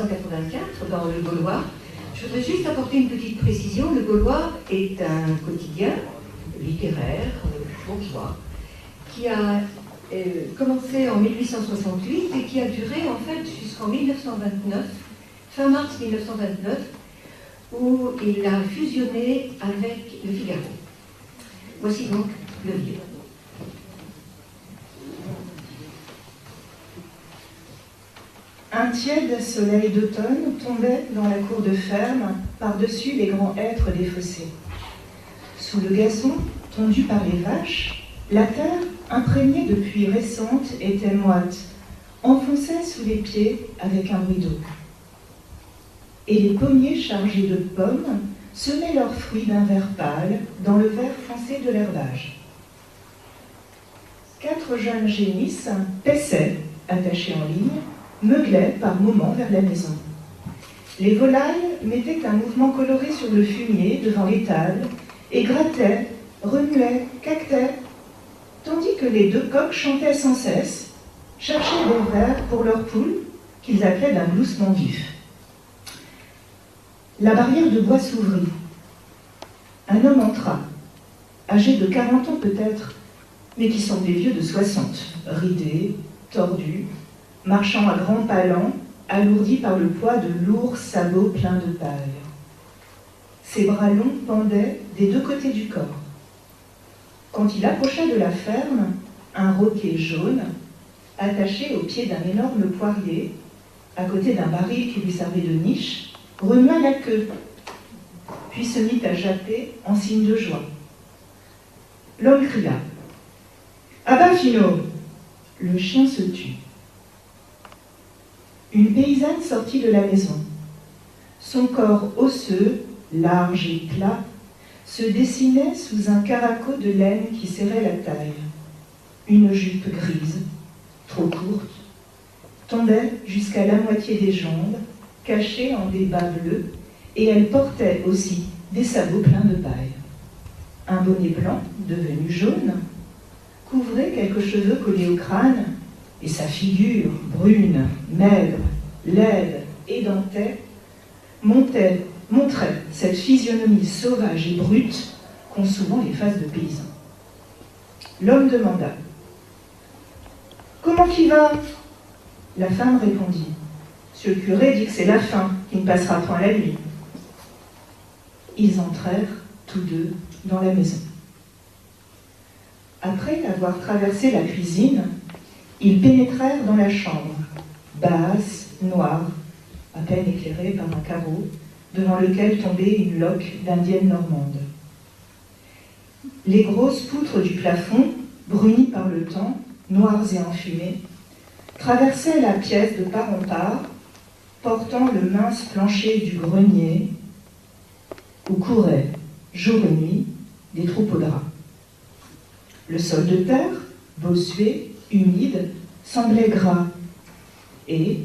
1884 dans Le Gaulois. Je voudrais juste apporter une petite précision. Le Gaulois est un quotidien littéraire, bourgeois, qui a commencé en 1868 et qui a duré en fait jusqu'en 1929, fin mars 1929, où il a fusionné avec Le Figaro. Voici donc le livre. Un tiède soleil d'automne tombait dans la cour de ferme par-dessus les grands hêtres des fossés. Sous le gazon, tondu par les vaches, la terre, imprégnée de pluie récente, était moite, enfonçait sous les pieds avec un bruit d'eau. Et les pommiers chargés de pommes semaient leurs fruits d'un vert pâle dans le vert foncé de l'herbage. 4 jeunes génisses paissaient, attachés en ligne, meuglaient par moments vers la maison. Les volailles mettaient un mouvement coloré sur le fumier devant les tables et grattaient, remuaient, caquetaient, tandis que les 2 coqs chantaient sans cesse, cherchaient des vers pour leurs poules qu'ils appelaient d'un gloussement vif. La barrière de bois s'ouvrit. Un homme entra, âgé de 40 ans peut-être, mais qui semblait vieux de 60, ridé, tordu, marchant à grands pas lents, alourdi par le poids de lourds sabots pleins de paille. Ses bras longs pendaient des 2 côtés du corps. Quand il approcha de la ferme, un roquet jaune, attaché au pied d'un énorme poirier, à côté d'un baril qui lui servait de niche, remua la queue, puis se mit à japper en signe de joie. L'homme cria « Ah ben, Finot !» Le chien se tut. Une paysanne sortit de la maison. Son corps osseux, large et plat, se dessinait sous un caraco de laine qui serrait la taille. Une jupe grise, trop courte, tombait jusqu'à la moitié des jambes, cachée en des bas bleus, et elle portait aussi des sabots pleins de paille. Un bonnet blanc, devenu jaune, couvrait quelques cheveux collés au crâne, et sa figure, brune, maigre, laide, édentée, montrait cette physionomie sauvage et brute qu'ont souvent les faces de paysans. L'homme demanda « Comment qu'il va ?» La femme répondit « Monsieur le curé dit que c'est la faim qui ne passera point la nuit. » Ils entrèrent tous 2 dans la maison. Après avoir traversé la cuisine, ils pénétrèrent dans la chambre, basse, noire, à peine éclairée par un carreau, devant lequel tombait une loque d'indienne normande. Les grosses poutres du plafond, brunies par le temps, noires et enfumées, traversaient la pièce de part en part, portant le mince plancher du grenier, où couraient, jour et nuit, des troupeaux de rats. Le sol de terre, bossué, humide, semblait gras, et,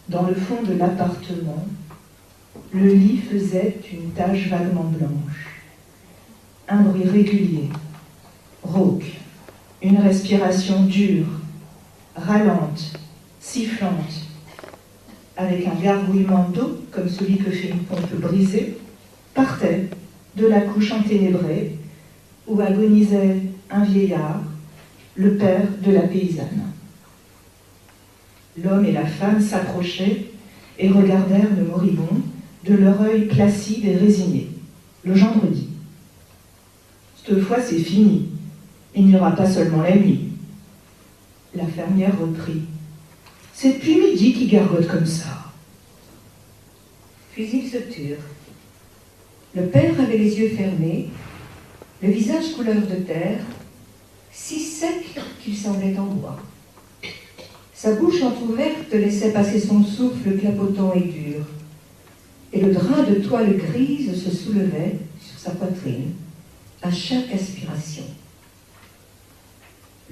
dans le fond de l'appartement, le lit faisait une tache vaguement blanche. Un bruit régulier, rauque, une respiration dure, rallante, sifflante, avec un gargouillement d'eau, comme celui que fait une pompe brisée, partait de la couche enténébrée où agonisait un vieillard, le père de la paysanne. L'homme et la femme s'approchaient et regardèrent le moribond de leur œil placide et résigné. Le gendre dit « Cette fois, c'est fini. Il n'y aura pas seulement la nuit. » La fermière reprit « C'est depuis midi qu'il gargote comme ça. » Puis ils se turent. Le père avait les yeux fermés, le visage couleur de terre, si sec qu'il semblait en bois. Sa bouche entr'ouverte laissait passer son souffle clapotant et dur, et le drap de toile grise se soulevait sur sa poitrine à chaque aspiration.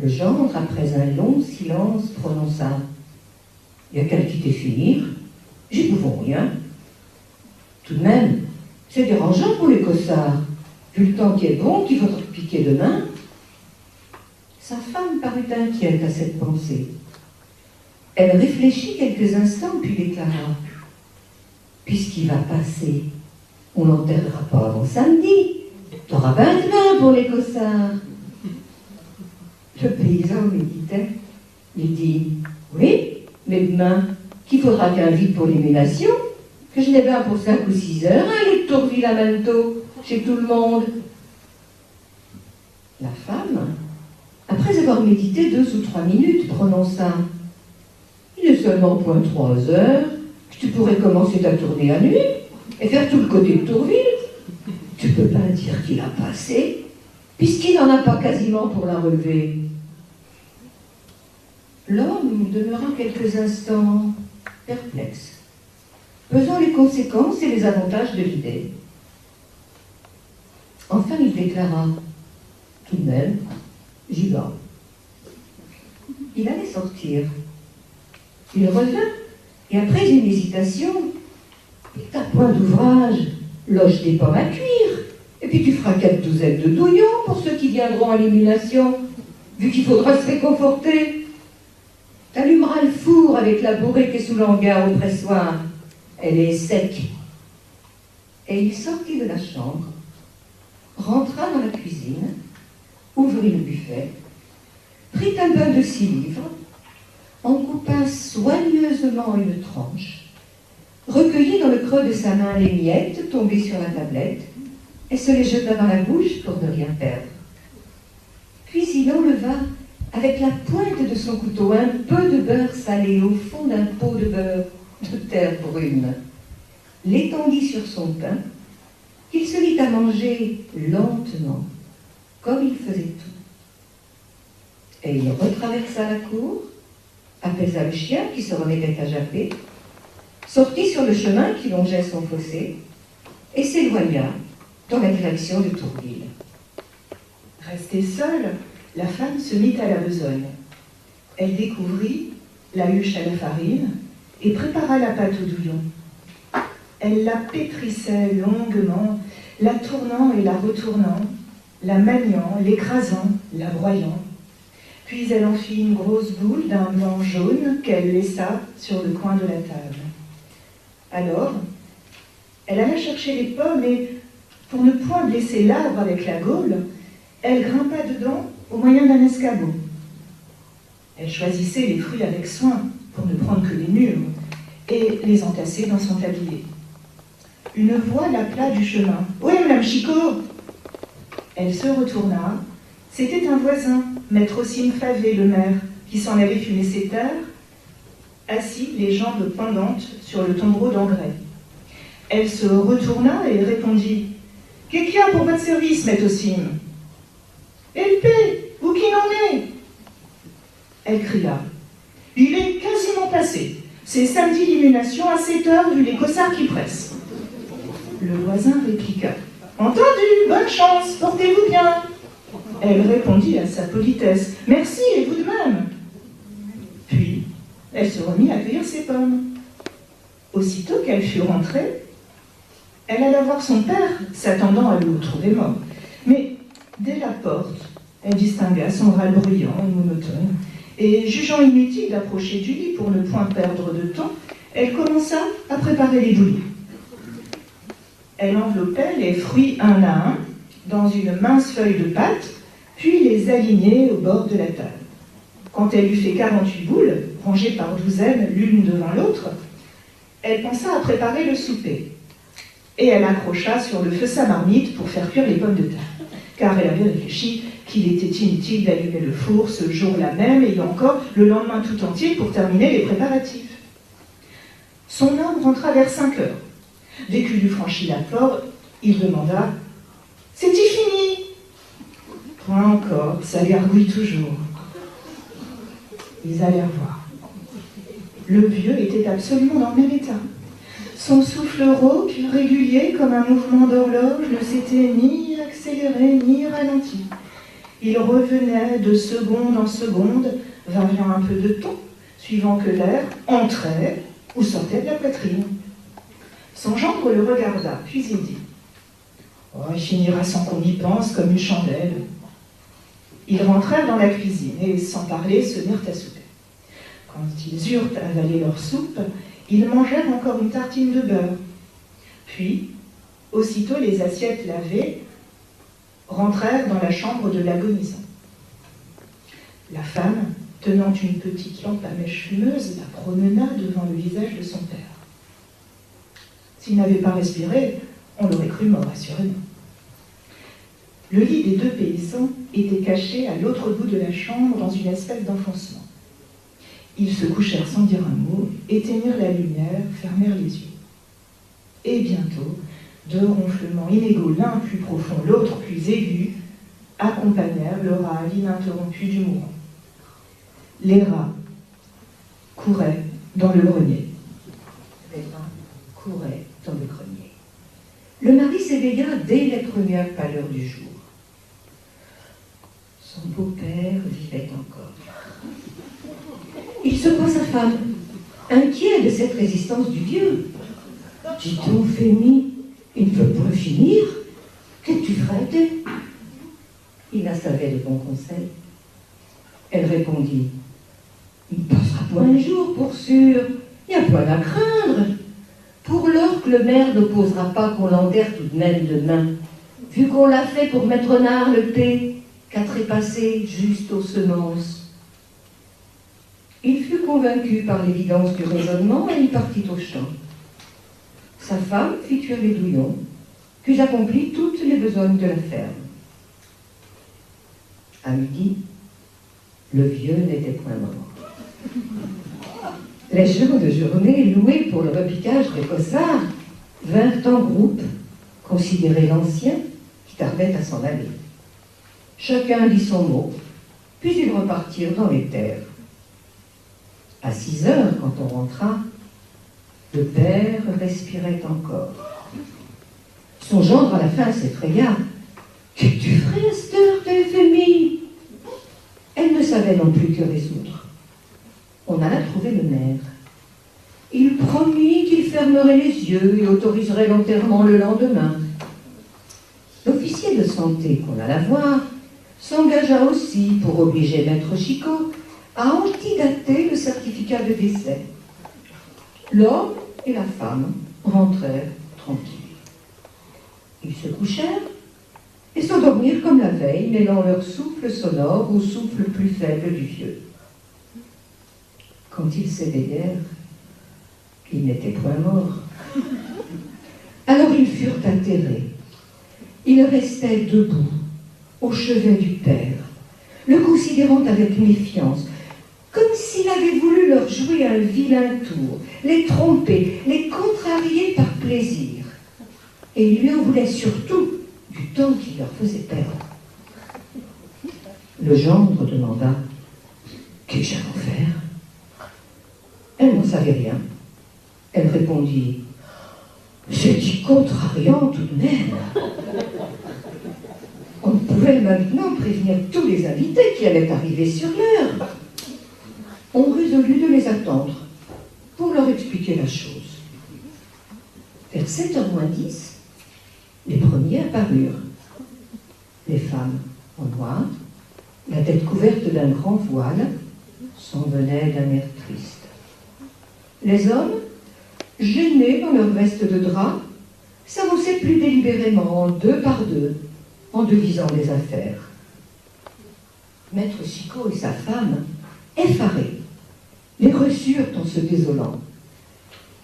Le gendre, après un long silence, prononça « Il y a qu'à le quitter finir, j'y pouvons rien. Tout de même, c'est dérangeant pour les cossards, vu le temps qui est bon, qu'il faudra piquer demain. » Sa femme parut inquiète à cette pensée. Elle réfléchit quelques instants, puis déclara puisqu'il va passer. On l'enterrera pas avant samedi. T'auras pas de vin pour les cossards. Le paysan méditait. Il dit, oui, mais demain, qu'il faudra qu'un vide pour l'émulation, que je n'ai pas pour 5 ou 6 heures, aller de Tourville à Manteau, chez tout le monde. La femme, après avoir médité 2 ou 3 minutes, prononça, il est seulement point 3 heures, que tu pourrais commencer ta tournée à nuit et faire tout le côté de Tourville. Tu peux pas dire qu'il a passé, puisqu'il n'en a pas quasiment pour la relever. L'homme demeura quelques instants perplexe, pesant les conséquences et les avantages de l'idée. Enfin, il déclara, tout de même, j'y vais. Il allait sortir. Il revint, et après une hésitation, t'as point d'ouvrage, loge des pommes à cuire, et puis tu feras 4 douzaines de douillons pour ceux qui viendront à l'émulation, vu qu'il faudra se réconforter. T'allumeras le four avec la bourrée qui est sous l'hangar au pressoir. Elle est sec. Et il sortit de la chambre, rentra dans la cuisine, ouvrit le buffet, prit un pain de 6 livres, en coupa soigneusement une tranche, recueillit dans le creux de sa main les miettes tombées sur la tablette, et se les jeta dans la bouche pour ne rien perdre. Puis il enleva avec la pointe de son couteau un peu de beurre salé au fond d'un pot de beurre de terre brune, l'étendit sur son pain, qu'il se mit à manger lentement, comme il faisait tout. Et il retraversa la cour, apaisa le chien qui se remettait à japper, sortit sur le chemin qui longeait son fossé et s'éloigna dans la direction de Tourville. Restée seule, la femme se mit à la besogne. Elle découvrit la huche à la farine et prépara la pâte au douillon. Elle la pétrissait longuement, la tournant et la retournant, la maniant, l'écrasant, la broyant. Puis elle en fit une grosse boule d'un blanc jaune qu'elle laissa sur le coin de la table. Alors, elle alla chercher les pommes et, pour ne point blesser l'arbre avec la gaule, elle grimpa dedans au moyen d'un escabeau. Elle choisissait les fruits avec soin, pour ne prendre que les mûrs, et les entasser dans son tablier. Une voix l'appela du chemin. « Oui, Madame Chicot !» Elle se retourna. C'était un voisin, maître Ossine Favé, le maire, qui s'en avait fumé ses terres, assis, les jambes pendantes, sur le tombereau d'engrais. Elle se retourna et répondit « Qu'est-ce qu'il y a pour votre service, maître Ossine ?»« LP, où qu'il en est ?» Elle cria « Il est quasiment passé. C'est samedi l'émulation à 7h, vu les cossards qui pressent. » Le voisin répliqua « Entendu, bonne chance, portez-vous bien. » Elle répondit à sa politesse « Merci, et vous de même. » Puis, elle se remit à cueillir ses pommes. Aussitôt qu'elle fut rentrée, elle alla voir son père, s'attendant à le trouver mort. Mais dès la porte, elle distingua son râle bruyant et monotone, et jugeant inutile d'approcher du lit pour ne point perdre de temps, elle commença à préparer les bouillies. Elle enveloppait les fruits un à un dans une mince feuille de pâte, puis les alignait au bord de la table. Quand elle eut fait 48 boules, rangées par douzaines l'une devant l'autre, elle pensa à préparer le souper. Et elle accrocha sur le feu sa marmite pour faire cuire les pommes de terre, car elle avait réfléchi qu'il était inutile d'allumer le four ce jour-là même, et encore le lendemain tout entier pour terminer les préparatifs. Son homme rentra vers 5 heures. Dès qu'il eut franchi la porte, il demanda « C'est-il fini ?» « Point encore, ça gargouille toujours. » Ils allèrent voir. Le vieux était absolument dans le même état. Son souffle rauque, régulier comme un mouvement d'horloge, ne s'était ni accéléré ni ralenti. Il revenait de seconde en seconde, variant un peu de ton, suivant que l'air entrait ou sortait de la poitrine. Son gendre le regarda, puis il dit « Oh, il finira sans qu'on y pense, comme une chandelle. » Ils rentrèrent dans la cuisine et, sans parler, se mirent à souper. Quand ils eurent avalé leur soupe, ils mangèrent encore une tartine de beurre Puis, aussitôt les assiettes lavées, rentrèrent dans la chambre de l'agonisant. La femme, tenant une petite lampe à mèche fumeuse, la promena devant le visage de son père. S'il n'avait pas respiré, on l'aurait cru mort, assurément. Le lit des deux paysans était caché à l'autre bout de la chambre dans une espèce d'enfoncement. Ils se couchèrent sans dire un mot, éteignirent la lumière, fermèrent les yeux. Et bientôt, deux ronflements inégaux, l'un plus profond, l'autre plus aigu, accompagnèrent le râle ininterrompu du mourant. Les rats couraient dans le grenier. Les rats couraient dans le grenier. Le mari s'éveilla dès les premières pâleurs du jour. Son beau-père vivait encore. Il secoua sa femme, inquiet de cette résistance du vieux. « Dis donc, Fémie, il ne peut point finir. Qu'est-ce que tu ferais? » Il la savait de bons conseils. Elle répondit « Il ne passera point un jour, pour sûr. Il n'y a point à craindre. Pour l'heure que le maire n'opposera pas qu'on l'enterre tout de même demain, vu qu'on l'a fait pour mettre renard le P, qu'à trépasser juste aux semences. » Il fut convaincu par l'évidence du raisonnement et il partit au champ. Sa femme fit cuire les douillons, puis accomplit toutes les besognes de la ferme. À midi, le vieux n'était point mort. Les gens de journée, loués pour le repiquage des cossards, vinrent en groupe considérer l'ancien qui tardait à s'en aller. Chacun dit son mot, puis ils repartirent dans les terres. À 6 heures, quand on rentra, le père respirait encore. Son gendre à la fin s'effraya. « Qu'est-ce que tu ferais, Esther, telle Fémie ?» Elle ne savait non plus que résoudre. On alla trouver le maire. Il promit qu'il fermerait les yeux et autoriserait l'enterrement le lendemain. L'officier de santé qu'on alla voir s'engagea aussi pour obliger maître Chicot à antidater le certificat de décès. L'homme et la femme rentrèrent tranquilles. Ils se couchèrent et s'endormirent comme la veille, mêlant leur souffle sonore au souffle plus faible du vieux. Quand ils s'éveillèrent, ils n'étaient point morts. Alors ils furent atterrés. Ils restaient debout, au chevet du père, le considérant avec méfiance, comme s'il avait voulu leur jouer un vilain tour, les tromper, les contrarier par plaisir. Et il lui en voulait surtout du temps qu'il leur faisait perdre. Le gendre demanda « Qu'ai-je à en faire ?» Elle n'en savait rien. Elle répondit « C'est dit contrariant tout de même. » On pouvait maintenant prévenir tous les invités qui allaient arriver sur l'heure. On résolut de les attendre pour leur expliquer la chose. Vers 7h moins 10, les premiers apparurent. Les femmes en noir, la tête couverte d'un grand voile, s'en venaient d'un air triste. Les hommes, gênés dans leur veste de drap, s'avançaient plus délibérément, deux par deux, en devisant les affaires. Maître Chicot et sa femme, effarés, les reçurent en se désolant.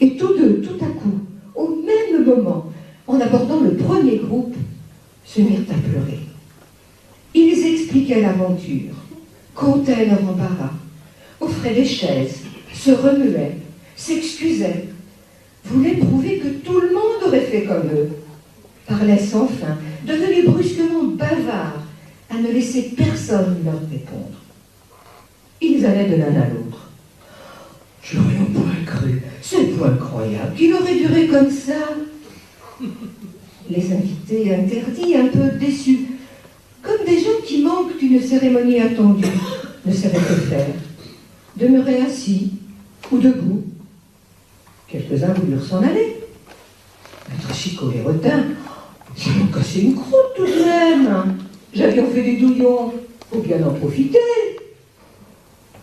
Et tous deux, tout à coup, au même moment, en abordant le premier groupe, se mirent à pleurer. Ils expliquaient l'aventure, contaient leur embarras, offraient des chaises, se remuaient, s'excusaient, voulaient prouver que tout le monde aurait fait comme eux, parlaient sans fin, devenaient brusquement bavards, à ne laisser personne leur répondre. Ils allaient de l'un à l'autre. « Je l'aurais point cru, c'est point croyable qu'il aurait duré comme ça. » Les invités interdits, un peu déçus, comme des gens qui manquent d'une cérémonie attendue, ne savaient que faire, demeuraient assis ou debout. Quelques-uns voulurent s'en aller. Maître Chicot les retint. « Ça m'a cassé une croûte tout de même. J'avions fait des douillons, faut bien en profiter. »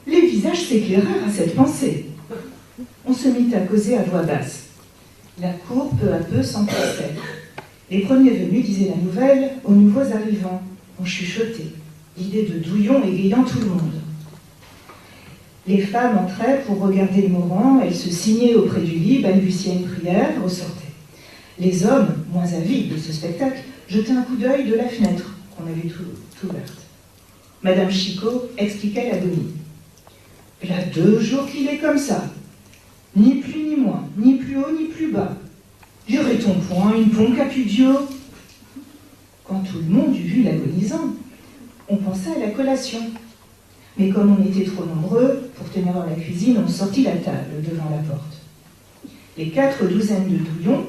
Les visages s'éclairèrent à cette pensée. On se mit à causer à voix basse. La cour peu à peu s'empressait. Les premiers venus disaient la nouvelle aux nouveaux arrivants. On chuchotait. L'idée de Douillon égayant tout le monde. Les femmes entraient pour regarder le mourant, elles se signaient auprès du lit, balbutiaient une prière, ressortaient. Les hommes, moins avides de ce spectacle, jetaient un coup d'œil de la fenêtre qu'on avait tout ouverte. Madame Chicot expliquait l'agonie. Il y a 2 jours qu'il est comme ça. Ni plus ni moins, ni plus haut ni plus bas. Dirait-on point une pompe capudio? Quand tout le monde eut vu l'agonisant, on pensait à la collation. Mais comme on était trop nombreux, pour tenir dans la cuisine, on sortit la table devant la porte. Les 4 douzaines de douillons,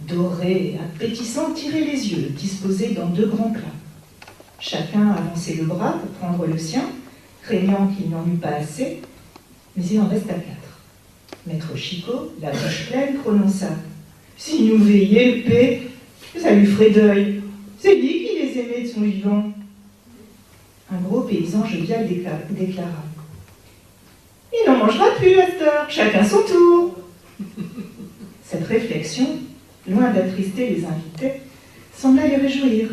dorés et appétissants, tiraient les yeux, disposés dans 2 grands plats. Chacun avançait le bras pour prendre le sien, craignant qu'il n'en eût pas assez, mais il en resta 4. Maître Chicot, la bouche pleine, prononça « Si nous veillait paix, ça lui ferait deuil. C'est lui qui les aimait de son vivant. » Un gros paysan jovial déclara « Il n'en mangera plus à cette heure, chacun son tour. » Cette réflexion, loin d'attrister les invités, sembla les réjouir.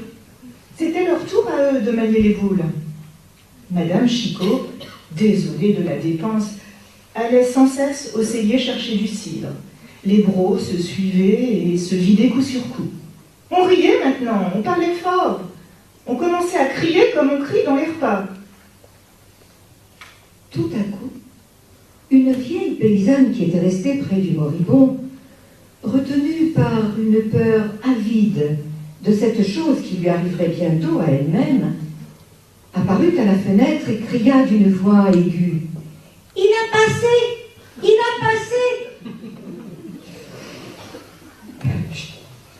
C'était leur tour à eux de manier les boules. Madame Chicot, désolée de la dépense, allait sans cesse au cellier chercher du cidre. Les brocs se suivaient et se vidaient coup sur coup. On riait maintenant, on parlait fort. On commençait à crier comme on crie dans les repas. Tout à coup, une vieille paysanne qui était restée près du moribond, retenue par une peur avide de cette chose qui lui arriverait bientôt à elle-même, apparut à la fenêtre et cria d'une voix aiguë « Il a passé! Il a passé !»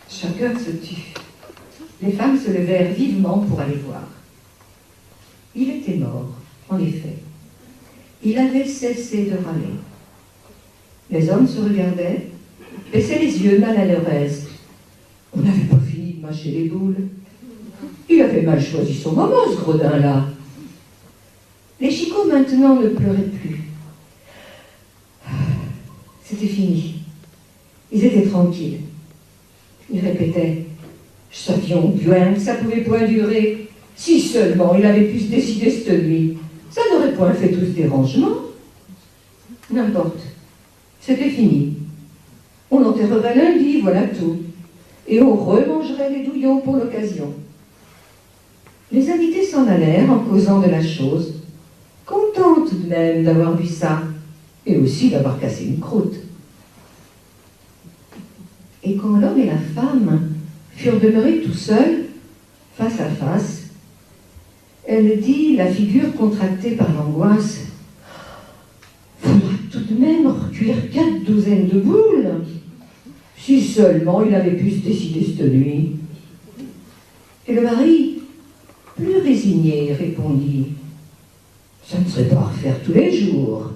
Chacun se tut. Les femmes se levèrent vivement pour aller voir. Il était mort, en effet. Il avait cessé de râler. Les hommes se regardaient, baissaient les yeux mal à leur aise. On n'avait pas fini de mâcher les boules. Il avait mal choisi son moment, ce gredin-là. Les Chicots maintenant ne pleuraient plus. C'était fini. Ils étaient tranquilles. Ils répétaient « Savions bien que ça pouvait point durer. Si seulement il avait pu se décider cette nuit, ça n'aurait point fait tout ce dérangement. » N'importe. C'était fini. On enterrerait lundi, voilà tout. Et on remangerait les douillons pour l'occasion. Les invités s'en allèrent en causant de la chose, contents tout de même d'avoir vu ça, et aussi d'avoir cassé une croûte. Et quand l'homme et la femme furent demeurés tout seuls, face à face, elle dit, la figure contractée par l'angoisse, « Faudra tout de même recuire 4 douzaines de boules. Si seulement il avait pu se décider cette nuit. » Et le mari, plus résigné, répondit, « Ça ne serait pas à refaire tous les jours. »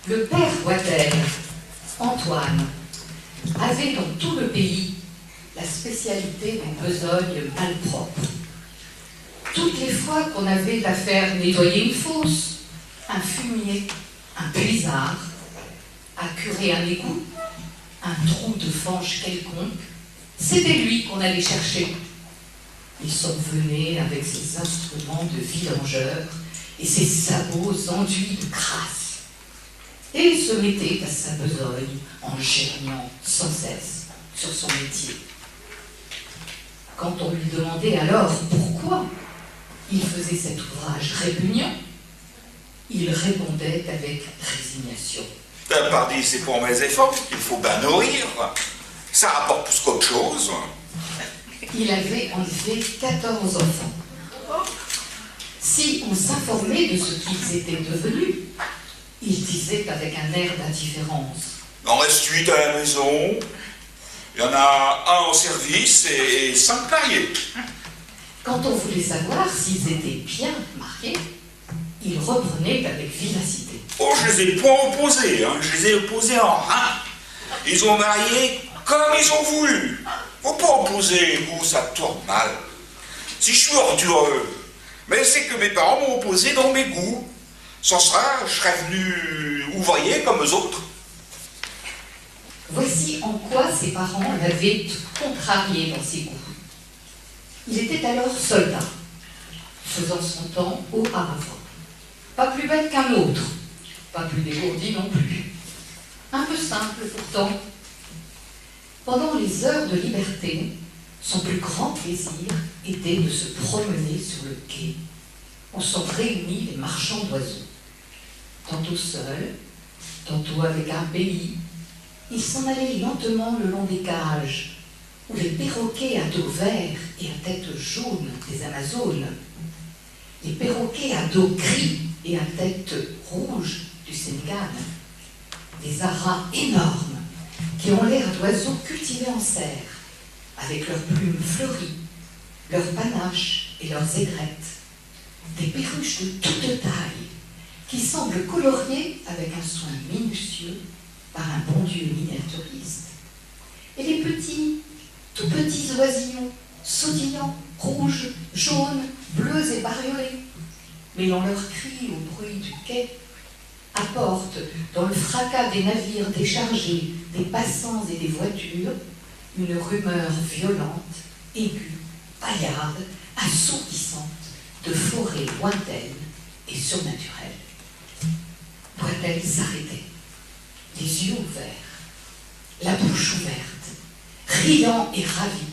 Le père Watel, Antoine, avait dans tout le pays la spécialité des besognes malpropres. Toutes les fois qu'on avait à faire nettoyer une fosse, un fumier, un puisard, à curer un égout, un trou de fange quelconque, c'était lui qu'on allait chercher. Il s'en venait avec ses instruments de vidangeur et ses sabots enduits de crasse. Et il se mettait à sa besogne en gergnant sans cesse sur son métier. Quand on lui demandait alors pourquoi il faisait cet ouvrage répugnant, il répondait avec résignation. Pardi, c'est pour mes efforts qu'il faut bien nourrir. Ça rapporte plus qu'autre chose. Il avait en effet 14 enfants. Si on s'informait de ce qu'ils étaient devenus, il disait avec un air d'indifférence. Il en reste 8 à la maison. Il y en a un en service et 5 mariés. Quand on voulait savoir s'ils étaient bien mariés, il reprenait avec vivacité. Oh, je les ai point opposés, hein. Je les ai opposés en rien. Ils ont marié comme ils ont voulu. Faut pas opposer les goûts, ça tourne mal. Si je suis ordureux, mais c'est que mes parents m'ont opposé dans mes goûts. Sans ça, je serais venu ouvrier comme eux autres. Voici en quoi ses parents l'avaient contrarié dans ses goûts. Il était alors soldat, faisant son temps au Havre. Pas plus bête qu'un autre, pas plus dégourdi non plus. Un peu simple pourtant. Pendant les heures de liberté, son plus grand plaisir était de se promener sur le quai, où sont réunis les marchands d'oiseaux. Tantôt seul, tantôt avec un pays, il s'en allait lentement le long des cages, où les perroquets à dos vert et à tête jaune des Amazones, les perroquets à dos gris et à tête rouge du Sénégal, des aras énormes qui ont l'air d'oiseaux cultivés en serre, avec leurs plumes fleuries, leurs panaches et leurs aigrettes, des perruches de toute taille qui semblent coloriées avec un soin minutieux par un bon Dieu miniaturiste, et les petits, tout petits oisillons, sautillants, rouges, jaunes, bleus et bariolés, mêlant leurs cris au bruit du quai, apportent dans le fracas des navires déchargés, des passants et des voitures, une rumeur violente, aiguë, paillarde, assourdissante, de forêts lointaines et surnaturelles. Boitel s'arrêtait, les yeux ouverts, la bouche ouverte, riant et ravi,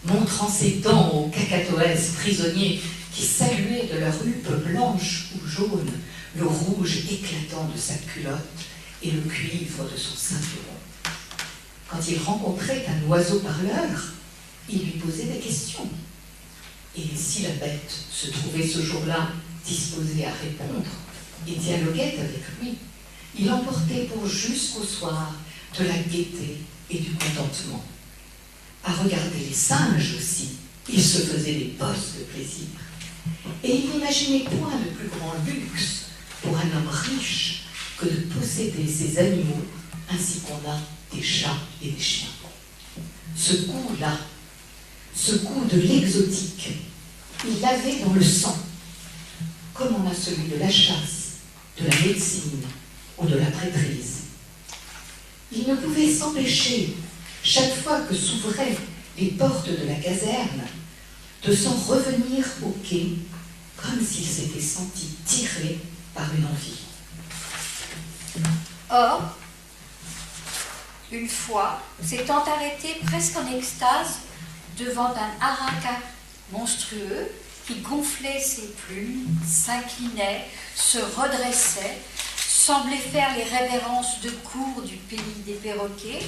montrant ses dents aux cacatoès prisonniers qui saluaient de leur huppe blanche ou jaune le rouge éclatant de sa culotte et le cuivre de son ceinturon. Quand il rencontrait un oiseau parleur, il lui posait des questions. Et si la bête se trouvait ce jour-là disposée à répondre et dialoguait avec lui, il emportait pour jusqu'au soir de la gaieté et du contentement. À regarder les singes aussi, il se faisait des bosses de plaisir. Et il n'imaginait point de plus grand luxe pour un homme riche que de posséder ces animaux ainsi qu'on a des chats et des chiens. Ce goût-là, ce goût de l'exotique, il l'avait dans le sang, comme on a celui de la chasse, de la médecine ou de la prêtrise. Il ne pouvait s'empêcher, chaque fois que s'ouvraient les portes de la caserne, de s'en revenir au quai, comme s'il s'était senti tiré par une envie. Or, une fois, s'étant arrêté presque en extase devant un araca monstrueux qui gonflait ses plumes, s'inclinait, se redressait, semblait faire les révérences de cour du pays des perroquets,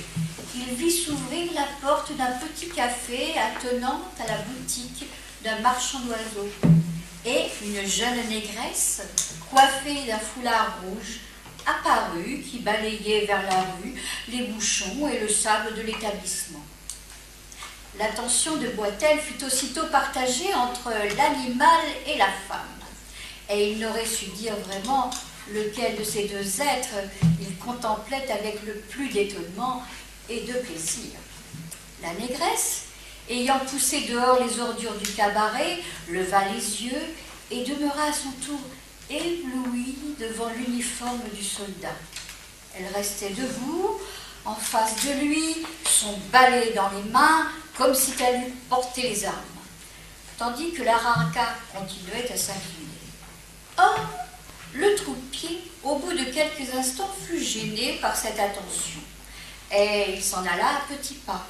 il vit s'ouvrir la porte d'un petit café attenant à la boutique d'un marchand d'oiseaux, et une jeune négresse, coiffée d'un foulard rouge, apparut qui balayait vers la rue les bouchons et le sable de l'établissement. L'attention de Boitel fut aussitôt partagée entre l'animal et la femme, et il n'aurait su dire vraiment lequel de ces deux êtres il contemplait avec le plus d'étonnement et de plaisir. La négresse, ayant poussé dehors les ordures du cabaret, leva les yeux et demeura à son tour éblouie devant l'uniforme du soldat. Elle restait debout, en face de lui, son balai dans les mains, comme si elle eût porté les armes, tandis que l'araca continuait à s'incliner. Or, le troupier, au bout de quelques instants, fut gêné par cette attention, et il s'en alla à petits pas,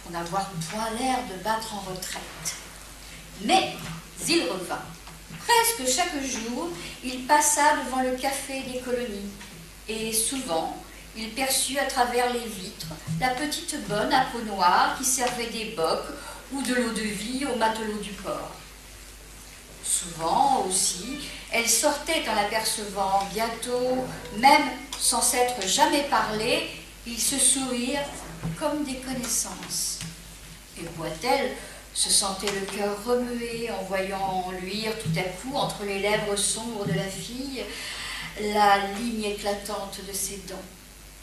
pour n'avoir point l'air de battre en retraite. Mais il revint. Presque chaque jour, il passa devant le café des colonies, et souvent, il perçut à travers les vitres la petite bonne à peau noire qui servait des bocs ou de l'eau de vie aux matelots du port. Souvent aussi, elle sortait en l'apercevant bientôt, même sans s'être jamais parlé, ils se sourirent comme des connaissances. Et Boitel se sentait le cœur remué en voyant luire tout à coup entre les lèvres sombres de la fille la ligne éclatante de ses dents.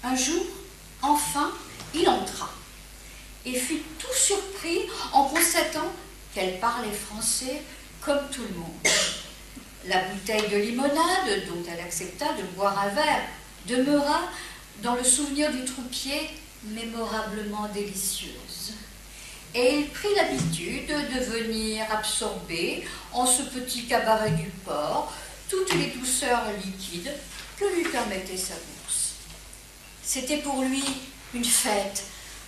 Un jour, enfin, il entra et fut tout surpris en constatant qu'elle parlait français comme tout le monde. La bouteille de limonade, dont elle accepta de boire un verre, demeura dans le souvenir du troupier mémorablement délicieuse. Et il prit l'habitude de venir absorber en ce petit cabaret du port toutes les douceurs liquides que lui permettait sa bourse. C'était pour lui une fête,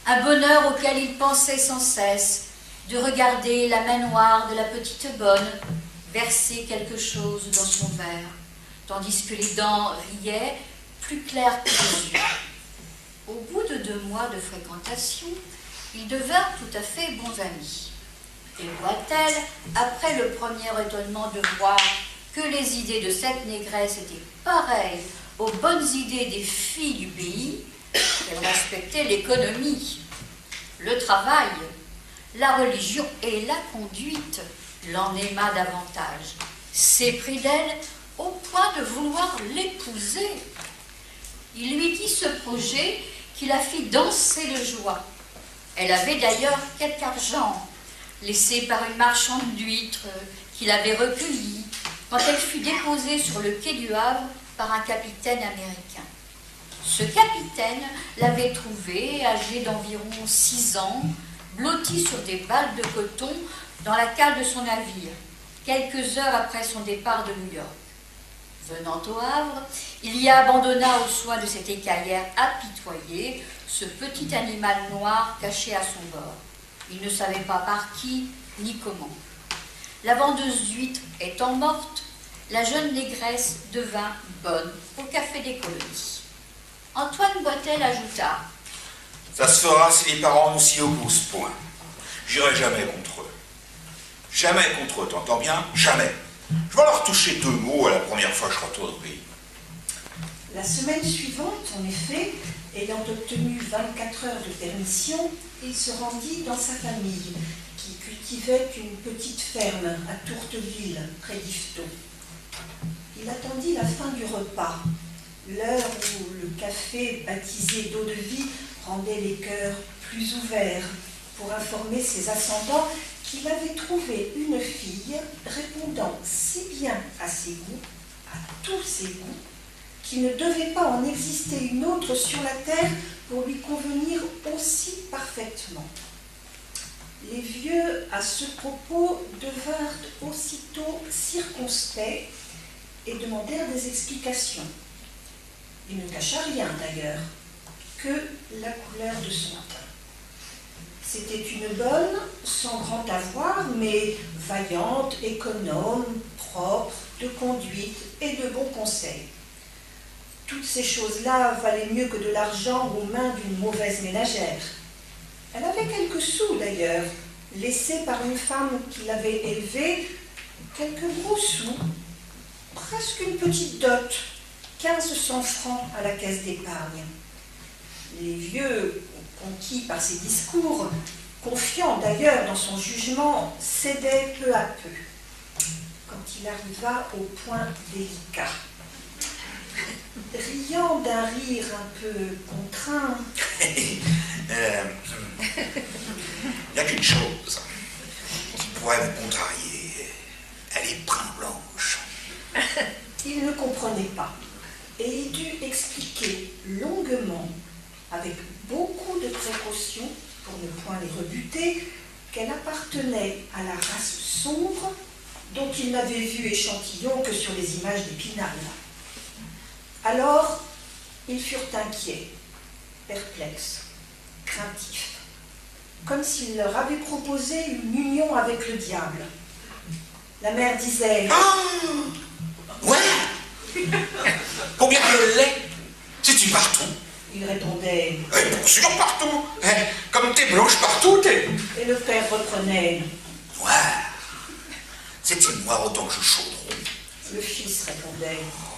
un bonheur auquel il pensait sans cesse, de regarder la main noire de la petite bonne verser quelque chose dans son verre, tandis que les dents riaient plus claires que les yeux. Au bout de 2 mois de fréquentation, ils devinrent tout à fait bons amis. Et Boitel, après le premier étonnement de voir que les idées de cette négresse étaient pareilles aux bonnes idées des filles du pays, qu'elle respectait l'économie, le travail, la religion et la conduite, l'en aima davantage, s'éprit d'elle au point de vouloir l'épouser. Il lui dit ce projet qui la fit danser de joie. Elle avait d'ailleurs quelque argent, laissé par une marchande d'huîtres qu'il avait recueilli quand elle fut déposée sur le quai du Havre par un capitaine américain. Ce capitaine l'avait trouvée, âgée d'environ 6 ans, blottie sur des balles de coton dans la cale de son navire, quelques heures après son départ de New York. Venant au Havre, il y abandonna aux soins de cette écaillère apitoyée ce petit animal noir caché à son bord. Il ne savait pas par qui ni comment. La vendeuse d'huîtres étant morte, la jeune négresse devint bonne au café des colonies. Antoine Boitel ajouta: Ça se fera si les parents nous s'y opposent, point. J'irai jamais contre eux. Jamais contre eux, t'entends bien? Jamais. Je vais leur toucher 2 mots à la première fois que je retourne au pays. La semaine suivante, en effet, ayant obtenu 24 heures de permission, il se rendit dans sa famille, qui cultivait une petite ferme à Tourteville, près d'Yvetot. Il attendit la fin du repas, l'heure où le café baptisé d'eau de vie rendait les cœurs plus ouverts pour informer ses ascendants qu'il avait trouvé une fille répondant si bien à ses goûts, à tous ses goûts, qu'il ne devait pas en exister une autre sur la terre pour lui convenir aussi parfaitement. Les vieux, à ce propos, devinrent aussitôt circonspects et demandèrent des explications. Il ne cacha rien d'ailleurs, que la couleur de son teint. C'était une bonne, sans grand avoir, mais vaillante, économe, propre, de conduite et de bons conseils. Toutes ces choses-là valaient mieux que de l'argent aux mains d'une mauvaise ménagère. Elle avait quelques sous d'ailleurs, laissés par une femme qui l'avait élevée, quelques gros sous, presque une petite dot, 1500 francs à la caisse d'épargne. Les vieux, conquis par ses discours, confiants d'ailleurs dans son jugement, cédaient peu à peu, quand il arriva au point délicat. Riant d'un rire un peu contraint. Il n'y a qu'une chose qui pourrait me contrarier. Elle est brun blanche. Il ne comprenait pas, et il dut expliquer longuement, avec beaucoup de précautions pour ne point les rebuter, qu'elle appartenait à la race sombre dont il n'avait vu échantillon que sur les images d'Épinal. Alors, ils furent inquiets, perplexes, craintifs, comme s'il leur avait proposé une union avec le diable. La mère disait: Ouais. Combien je l'ai? C'est-tu partout? Il répondait: Bien sûr, partout. Comme t'es blanche partout, t'es. Et le père reprenait: Noir. C'est-il noir autant que je chaudron? Le fils répondait: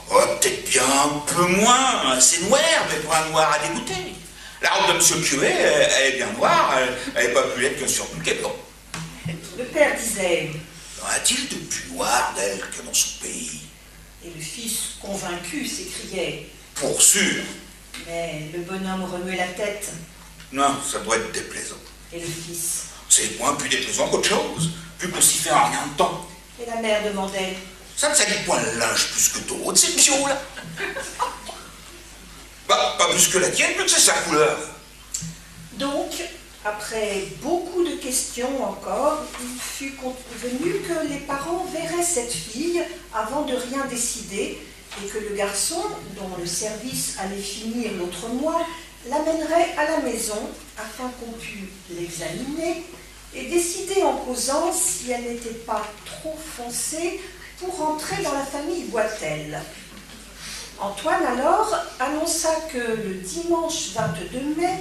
Oh, peut-être bien un peu moins. C'est noir, mais pour un noir à dégoûter. La robe de M. Curé, elle est bien noire, elle n'est pas plus laide qu'un surplus qui est blanc. père disait: N'en a-t-il de plus noir d'elle que dans son pays? Et le fils, convaincu, s'écriait: Pour sûr. Mais le bonhomme remuait la tête. Non, ça doit être déplaisant. Et le fils? C'est moins plus déplaisant qu'autre chose, vu qu'on s'y fait en rien de temps. Et la mère demandait: Ça ne salit point le linge plus que d'autres, ces bio-là. Bah, pas plus que la tienne, vu que c'est sa couleur. Donc, après beaucoup de questions encore, il fut convenu que les parents verraient cette fille avant de rien décider et que le garçon, dont le service allait finir l'autre mois, l'amènerait à la maison afin qu'on pût l'examiner et décider en causant si elle n'était pas trop foncée pour entrer dans la famille Boitel. Antoine alors annonça que le dimanche 22 mai,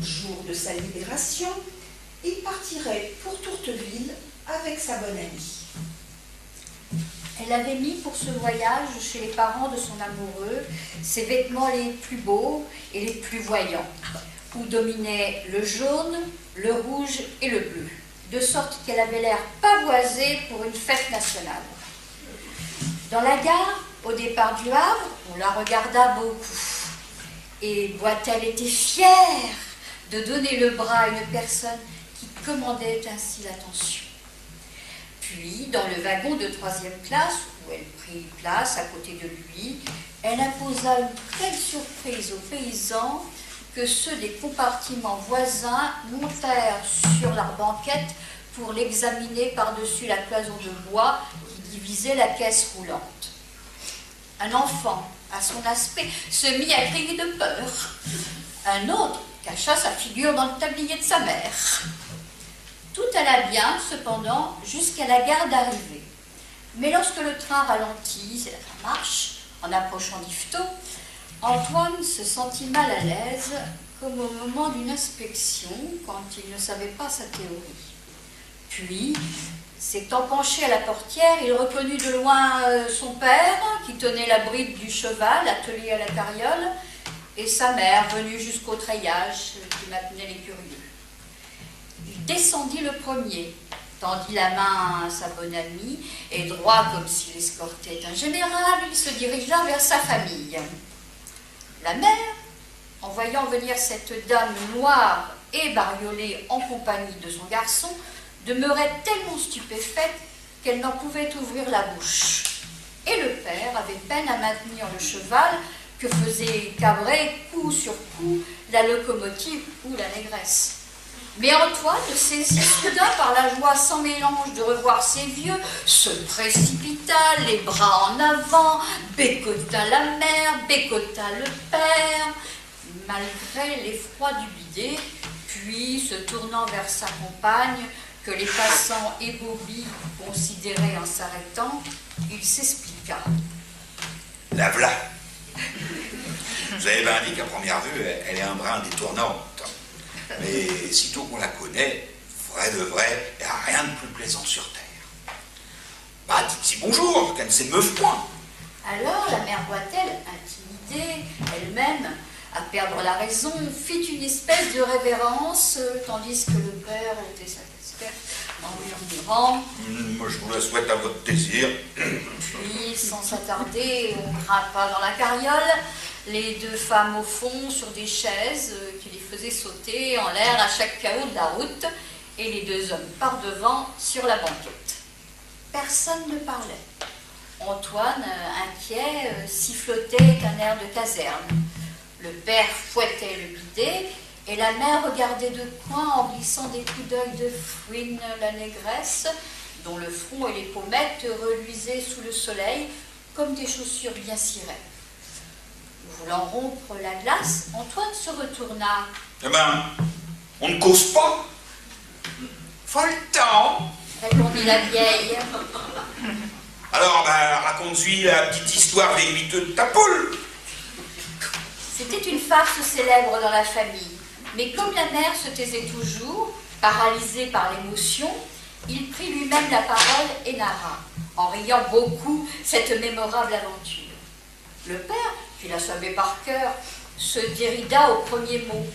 jour de sa libération, il partirait pour Tourteville avec sa bonne amie. Elle avait mis pour ce voyage chez les parents de son amoureux ses vêtements les plus beaux et les plus voyants, où dominaient le jaune, le rouge et le bleu, de sorte qu'elle avait l'air pavoisée pour une fête nationale. Dans la gare, au départ du Havre, on la regarda beaucoup. Et Boitel était fière de donner le bras à une personne qui commandait ainsi l'attention. Puis, dans le wagon de 3e classe, où elle prit place à côté de lui, elle imposa une telle surprise aux paysans que ceux des compartiments voisins montèrent sur leur banquette pour l'examiner par-dessus la cloison de bois qui divisait la caisse roulante. Un enfant, à son aspect, se mit à crier de peur. Un autre cacha sa figure dans le tablier de sa mère. Tout alla bien, cependant, jusqu'à la gare d'arrivée. Mais lorsque le train ralentit, c'est la marche, en approchant d'Yvetot, Antoine se sentit mal à l'aise, comme au moment d'une inspection, quand il ne savait pas sa théorie. Puis, s'étant penché à la portière, il reconnut de loin son père, qui tenait la bride du cheval attelé à la carriole, et sa mère, venue jusqu'au treillage, qui maintenait les curieux. Il descendit le premier, tendit la main à sa bonne amie, et droit comme s'il escortait un général, il se dirigea vers sa famille. La mère, en voyant venir cette dame noire et bariolée en compagnie de son garçon, demeurait tellement stupéfaite qu'elle n'en pouvait ouvrir la bouche. Et le père avait peine à maintenir le cheval que faisait cabrer coup sur coup la locomotive ou la négresse. Mais Antoine, saisi soudain par la joie sans mélange de revoir ses vieux, se précipita, les bras en avant, bécota la mère, bécota le père, malgré l'effroi du bidet, puis, se tournant vers sa compagne, que les passants ébobis considéraient en s'arrêtant, il s'expliqua. La v'là. Vous avez bien dit qu'à première vue, elle est un brin détournante. Mais sitôt qu'on la connaît, vrai de vrai, il n'y a rien de plus plaisant sur terre. Bah, dites-y bonjour, qu'elle ne s'émeuve point. Alors la mère Boitel, intimidée elle-même à perdre la raison, fit une espèce de révérence, tandis que le père était satisfait en murmurant. Moi, je vous la souhaite à votre désir. Puis, sans s'attarder, on grimpa dans la carriole, les deux femmes au fond sur des chaises qui les faisaient sauter en l'air à chaque cahot de la route, et les deux hommes par devant sur la banquette. Personne ne parlait. Antoine, inquiet, sifflotait un air de caserne. Le père fouettait le bidet, et la mère regardait de coin en glissant des coups d'œil de fouine la négresse, dont le front et les pommettes reluisaient sous le soleil comme des chaussures bien cirées. Voulant rompre la glace, Antoine se retourna. Eh ben, on ne cause pas. Faut le temps, répondit la vieille. Alors, ben, raconte-lui la petite histoire des 8 œufs de ta poule. C'était une farce célèbre dans la famille, mais comme la mère se taisait toujours, paralysée par l'émotion, il prit lui-même la parole et narra, en riant beaucoup, cette mémorable aventure. Le père, qui la savait par cœur, se dérida au premier mot.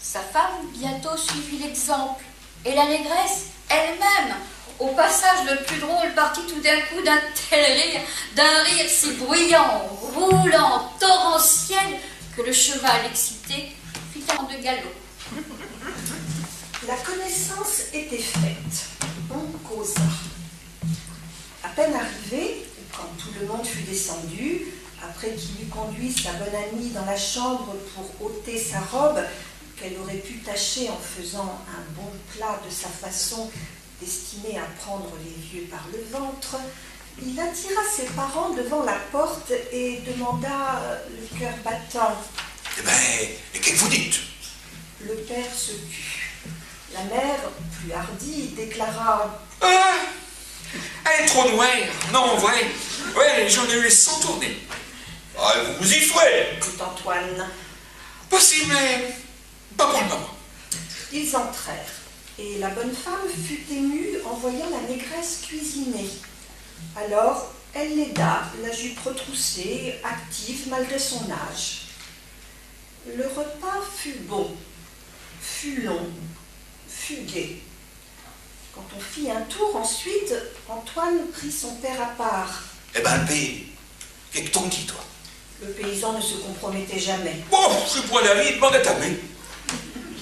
Sa femme bientôt suivit l'exemple, et la négresse elle-même, Au passage le plus drôle partit tout d'un coup d'un rire si bruyant, roulant, torrentiel, que le cheval excité fit un de galop. La connaissance était faite. On causa. À peine arrivé, quand tout le monde fut descendu, après qu'il eut conduit sa bonne amie dans la chambre pour ôter sa robe, qu'elle aurait pu tâcher en faisant un bon plat de sa façon, destiné à prendre les vieux par le ventre, il attira ses parents devant la porte et demanda, le cœur battant. Eh ben, et qu'est-ce que vous dites? Le père se tut. La mère, plus hardie, déclara. Ah, elle est trop noire. Non, vrai. Ouais, j'en ai eu 100 tournées. Ah, vous y ferez. Dit Antoine. Possible, mais pas pour le moment. Ils entrèrent, et la bonne femme fut émue en voyant la négresse cuisiner. Alors, elle l'aida, la jupe retroussée, active malgré son âge. Le repas fut bon, fut long, fut gai. Quand on fit un tour ensuite, Antoine prit son père à part. Eh ben, le pays, qu'est-ce que t'en dis, toi? Le paysan ne se compromettait jamais. Bon, je suis pour la vie, demande à ta mère.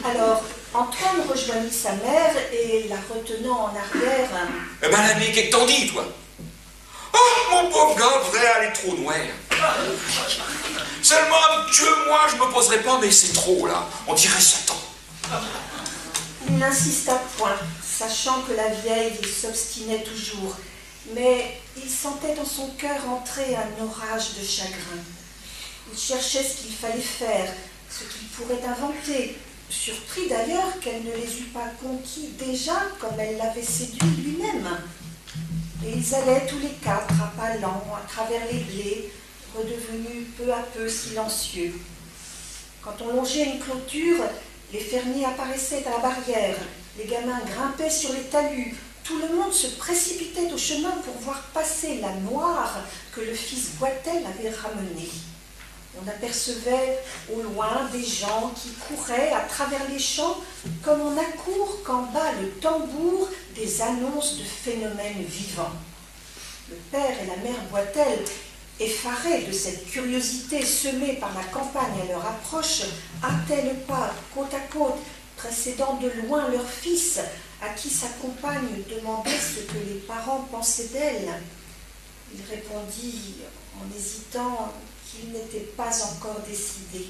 Alors, Antoine rejoignit sa mère et, la retenant en arrière... Eh ben, l'ami, qu'est-ce que t'en dis, toi? Oh, mon pauvre gars, vrai, elle est trop noire. Seulement, Dieu, moi, je me poserai pas, mais c'est trop, là. On dirait Satan. Il n'insista point, sachant que la vieille s'obstinait toujours. Mais il sentait dans son cœur entrer un orage de chagrin. Il cherchait ce qu'il fallait faire, ce qu'il pourrait inventer, surpris d'ailleurs qu'elle ne les eût pas conquis déjà comme elle l'avait séduit lui-même. Et ils allaient tous les quatre à pas lents à travers les blés, redevenus peu à peu silencieux. Quand on longeait une clôture, les fermiers apparaissaient à la barrière, les gamins grimpaient sur les talus, tout le monde se précipitait au chemin pour voir passer la noire que le fils Boitel avait ramenée. On apercevait au loin des gens qui couraient à travers les champs comme on accourt quand bat le tambour des annonces de phénomènes vivants. Le père et la mère Boitel, effarés de cette curiosité semée par la campagne à leur approche, hâtaient le pas côte à côte, précédant de loin leur fils, à qui sa compagne demandait ce que les parents pensaient d'elle. Il répondit, en hésitant, qu'il n'était pas encore décidé.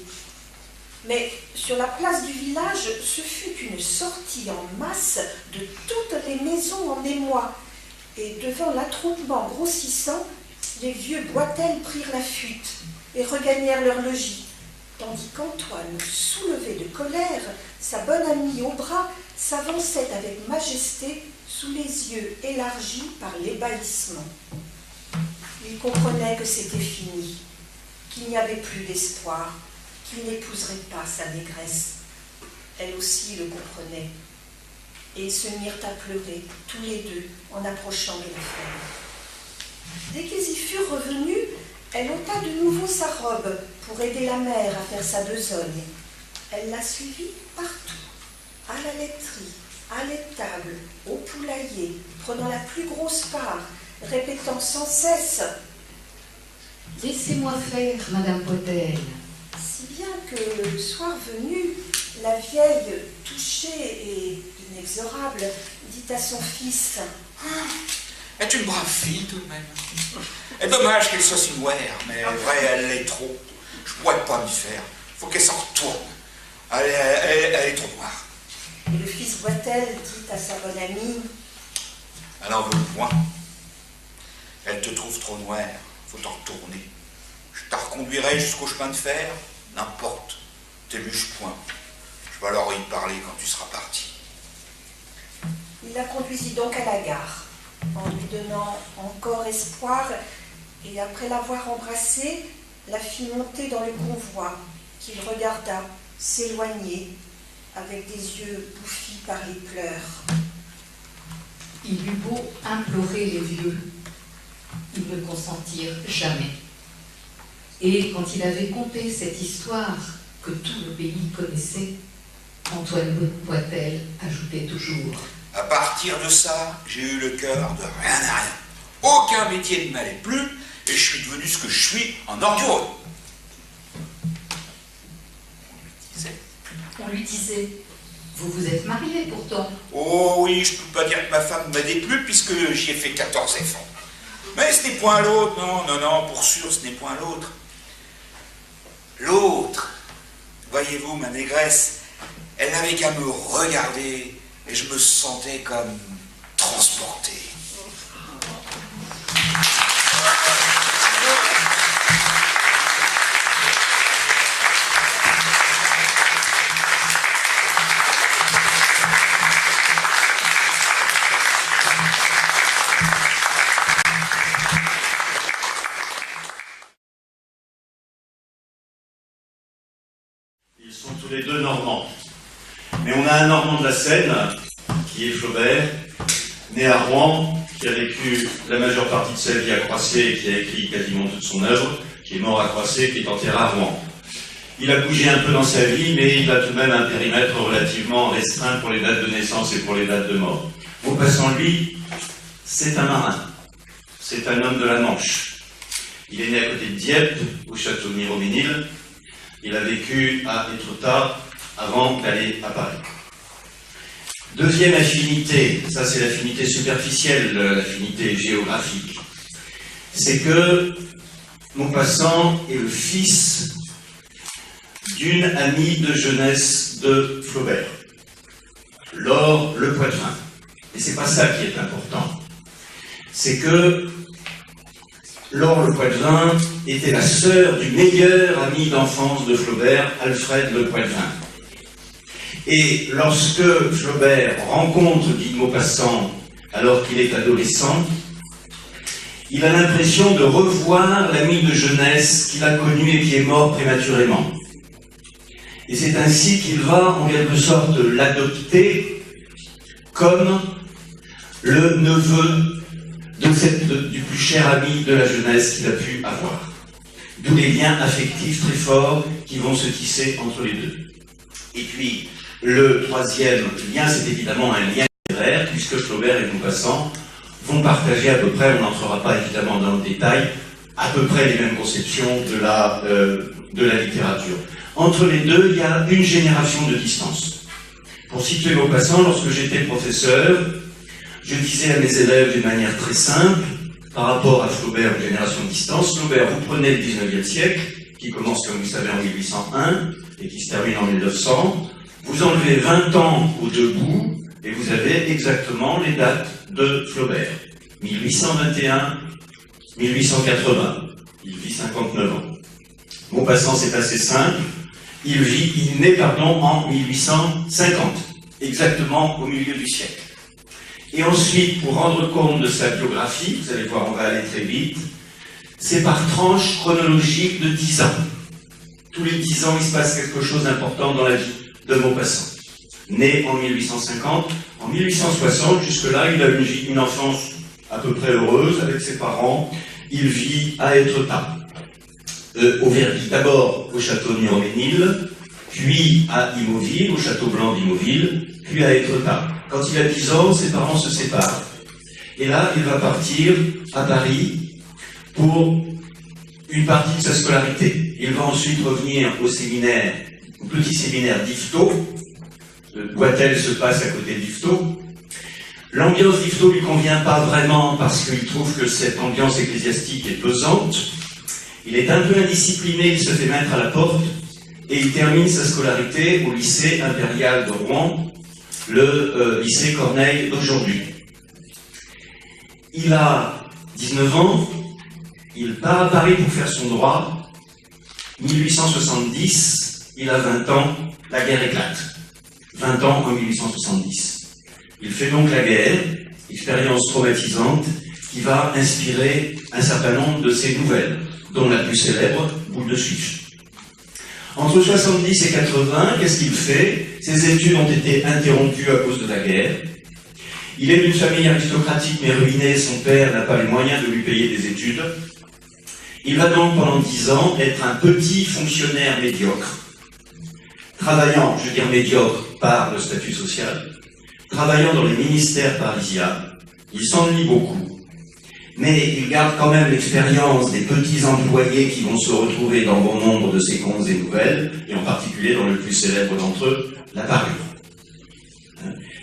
Mais sur la place du village, ce fut une sortie en masse de toutes les maisons en émoi, et devant l'attroupement grossissant, les vieux Boitel prirent la fuite et regagnèrent leur logis, tandis qu'Antoine, soulevé de colère, sa bonne amie au bras, s'avançait avec majesté sous les yeux élargis par l'ébahissement. Il comprenait que c'était fini, qu'il n'y avait plus d'espoir, qu'il n'épouserait pas sa négresse. Elle aussi le comprenait. Et ils se mirent à pleurer, tous les deux, en approchant de la ferme. Dès qu'ils y furent revenus, elle ôta de nouveau sa robe pour aider la mère à faire sa besogne. Elle la suivit partout, à la laiterie, à l'étable, au poulailler, prenant la plus grosse part, répétant sans cesse « Laissez-moi faire, Madame Boitel. » Si bien que le soir venu, la vieille, touchée et inexorable, dit à son fils « Elle est une brave fille tout de même. Et dommage qu'elle soit si noire, mais vrai, elle l'est trop. Je pourrais pas m'y faire. Faut qu'elle s'en retourne. Elle est trop noire. » Et le fils Boitel dit à sa bonne amie « Elle en veut point. Elle te trouve trop noire. Faut t'en retourner. Je t'en reconduirai jusqu'au chemin de fer. N'importe. T'éluche point. Je vais alors y parler quand tu seras parti. » Il la conduisit donc à la gare, en lui donnant encore espoir, et après l'avoir embrassée, la fit monter dans le convoi, qu'il regarda s'éloigner, avec des yeux bouffis par les pleurs. Il eut beau implorer les vieux, ils ne consentirent jamais. Et quand il avait conté cette histoire que tout le pays connaissait, Antoine Boitel ajoutait toujours « À partir de ça, j'ai eu le cœur de rien à rien. Aucun métier ne m'allait plus, et je suis devenu ce que je suis en ordure. On lui disait, vous vous êtes marié pourtant. Oh oui, je peux pas dire que ma femme m'a déplu puisque j'y ai fait 14 enfants. Mais ce n'est point l'autre, non, pour sûr, ce n'est point l'autre. L'autre, voyez-vous, ma négresse, elle n'avait qu'à me regarder et je me sentais comme transporté. Ils sont tous les deux normands. Mais on a un normand de la Seine, qui est Flaubert, né à Rouen, qui a vécu la majeure partie de sa vie à Croissy et qui a écrit quasiment toute son œuvre, qui est mort à Croissy, qui est enterré à Rouen. Il a bougé un peu dans sa vie, mais il a tout de même un périmètre relativement restreint pour les dates de naissance et pour les dates de mort. Maupassant, lui, c'est un marin. C'est un homme de la Manche. Il est né à côté de Dieppe, au château de Miroménil. Il a vécu à Étretat avant d'aller à Paris. Deuxième affinité, ça c'est l'affinité superficielle, l'affinité géographique, c'est que Maupassant est le fils d'une amie de jeunesse de Flaubert, Laure Le Poitevin. Et c'est pas ça qui est important. C'est que Laure Le Poitevin était la sœur du meilleur ami d'enfance de Flaubert, Alfred Le Poitevin. Et lorsque Flaubert rencontre Guy de Maupassant alors qu'il est adolescent, il a l'impression de revoir l'ami de jeunesse qu'il a connu et qui est mort prématurément. Et c'est ainsi qu'il va en quelque sorte l'adopter comme le neveu du plus cher ami de la jeunesse qu'il a pu avoir. D'où les liens affectifs très forts qui vont se tisser entre les deux. Et puis, le troisième lien, c'est évidemment un lien littéraire, puisque Flaubert et Maupassant vont partager à peu près, on n'entrera pas évidemment dans le détail, à peu près les mêmes conceptions de la littérature. Entre les deux, il y a une génération de distance. Pour situer Maupassant, lorsque j'étais professeur, je disais à mes élèves d'une manière très simple, par rapport à Flaubert, une génération de distance, Flaubert, vous prenez le 19e siècle, qui commence, comme vous savez, en 1801, et qui se termine en 1900, vous enlevez 20 ans aux deux bouts, et vous avez exactement les dates de Flaubert. 1821, 1880. Il vit 59 ans. Maupassant, c'est assez simple. Il naît en 1850, exactement au milieu du siècle. Et ensuite, pour rendre compte de sa biographie, vous allez voir, on va aller très vite, c'est par tranche chronologique de 10 ans. Tous les 10 ans, il se passe quelque chose d'important dans la vie de Maupassant. Né en 1850, en 1860, jusque-là, il a une enfance à peu près heureuse avec ses parents. Il vit à Étretat, au Vergy, d'abord au château de Miroménil, puis à Imoville, au château blanc d'Imoville, puis à Étretat. Quand il a 10 ans, ses parents se séparent. Et là, il va partir à Paris pour une partie de sa scolarité. Il va ensuite revenir au séminaire, au petit séminaire d'Yvetot. Boitel se passe à côté d'Yvetot. L'ambiance d'Yvetot lui convient pas vraiment parce qu'il trouve que cette ambiance ecclésiastique est pesante. Il est un peu indiscipliné, il se fait mettre à la porte et il termine sa scolarité au lycée impérial de Rouen, le lycée Corneille d'aujourd'hui. Il a 19 ans, il part à Paris pour faire son droit. 1870, il a 20 ans, la guerre éclate. 20 ans en 1870. Il fait donc la guerre, expérience traumatisante, qui va inspirer un certain nombre de ses nouvelles, dont la plus célèbre, Boule de Suif. Entre 70 et 80, qu'est-ce qu'il fait? Ses études ont été interrompues à cause de la guerre. Il est d'une famille aristocratique mais ruinée, son père n'a pas les moyens de lui payer des études. Il va donc pendant 10 ans être un petit fonctionnaire médiocre, travaillant, je veux dire médiocre, par le statut social, travaillant dans les ministères parisiens, il s'ennuie beaucoup. Mais il garde quand même l'expérience des petits employés qui vont se retrouver dans bon nombre de ses contes et nouvelles, et en particulier dans le plus célèbre d'entre eux, La Parure.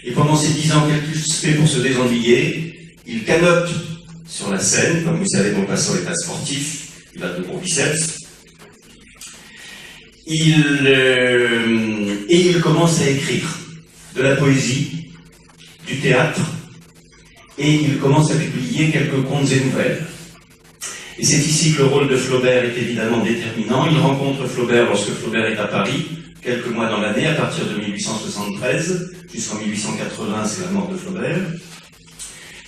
Et pendant ces 10 ans, qu'est-ce qu'il fait pour se désennuyer? Il canote sur la scène, comme vous savez, Maupassant est un sportif, il a de gros biceps. Et il commence à écrire de la poésie, du théâtre, et il commence à publier quelques contes et nouvelles. Et c'est ici que le rôle de Flaubert est évidemment déterminant. Il rencontre Flaubert lorsque Flaubert est à Paris, quelques mois dans l'année, à partir de 1873, jusqu'en 1880, c'est la mort de Flaubert.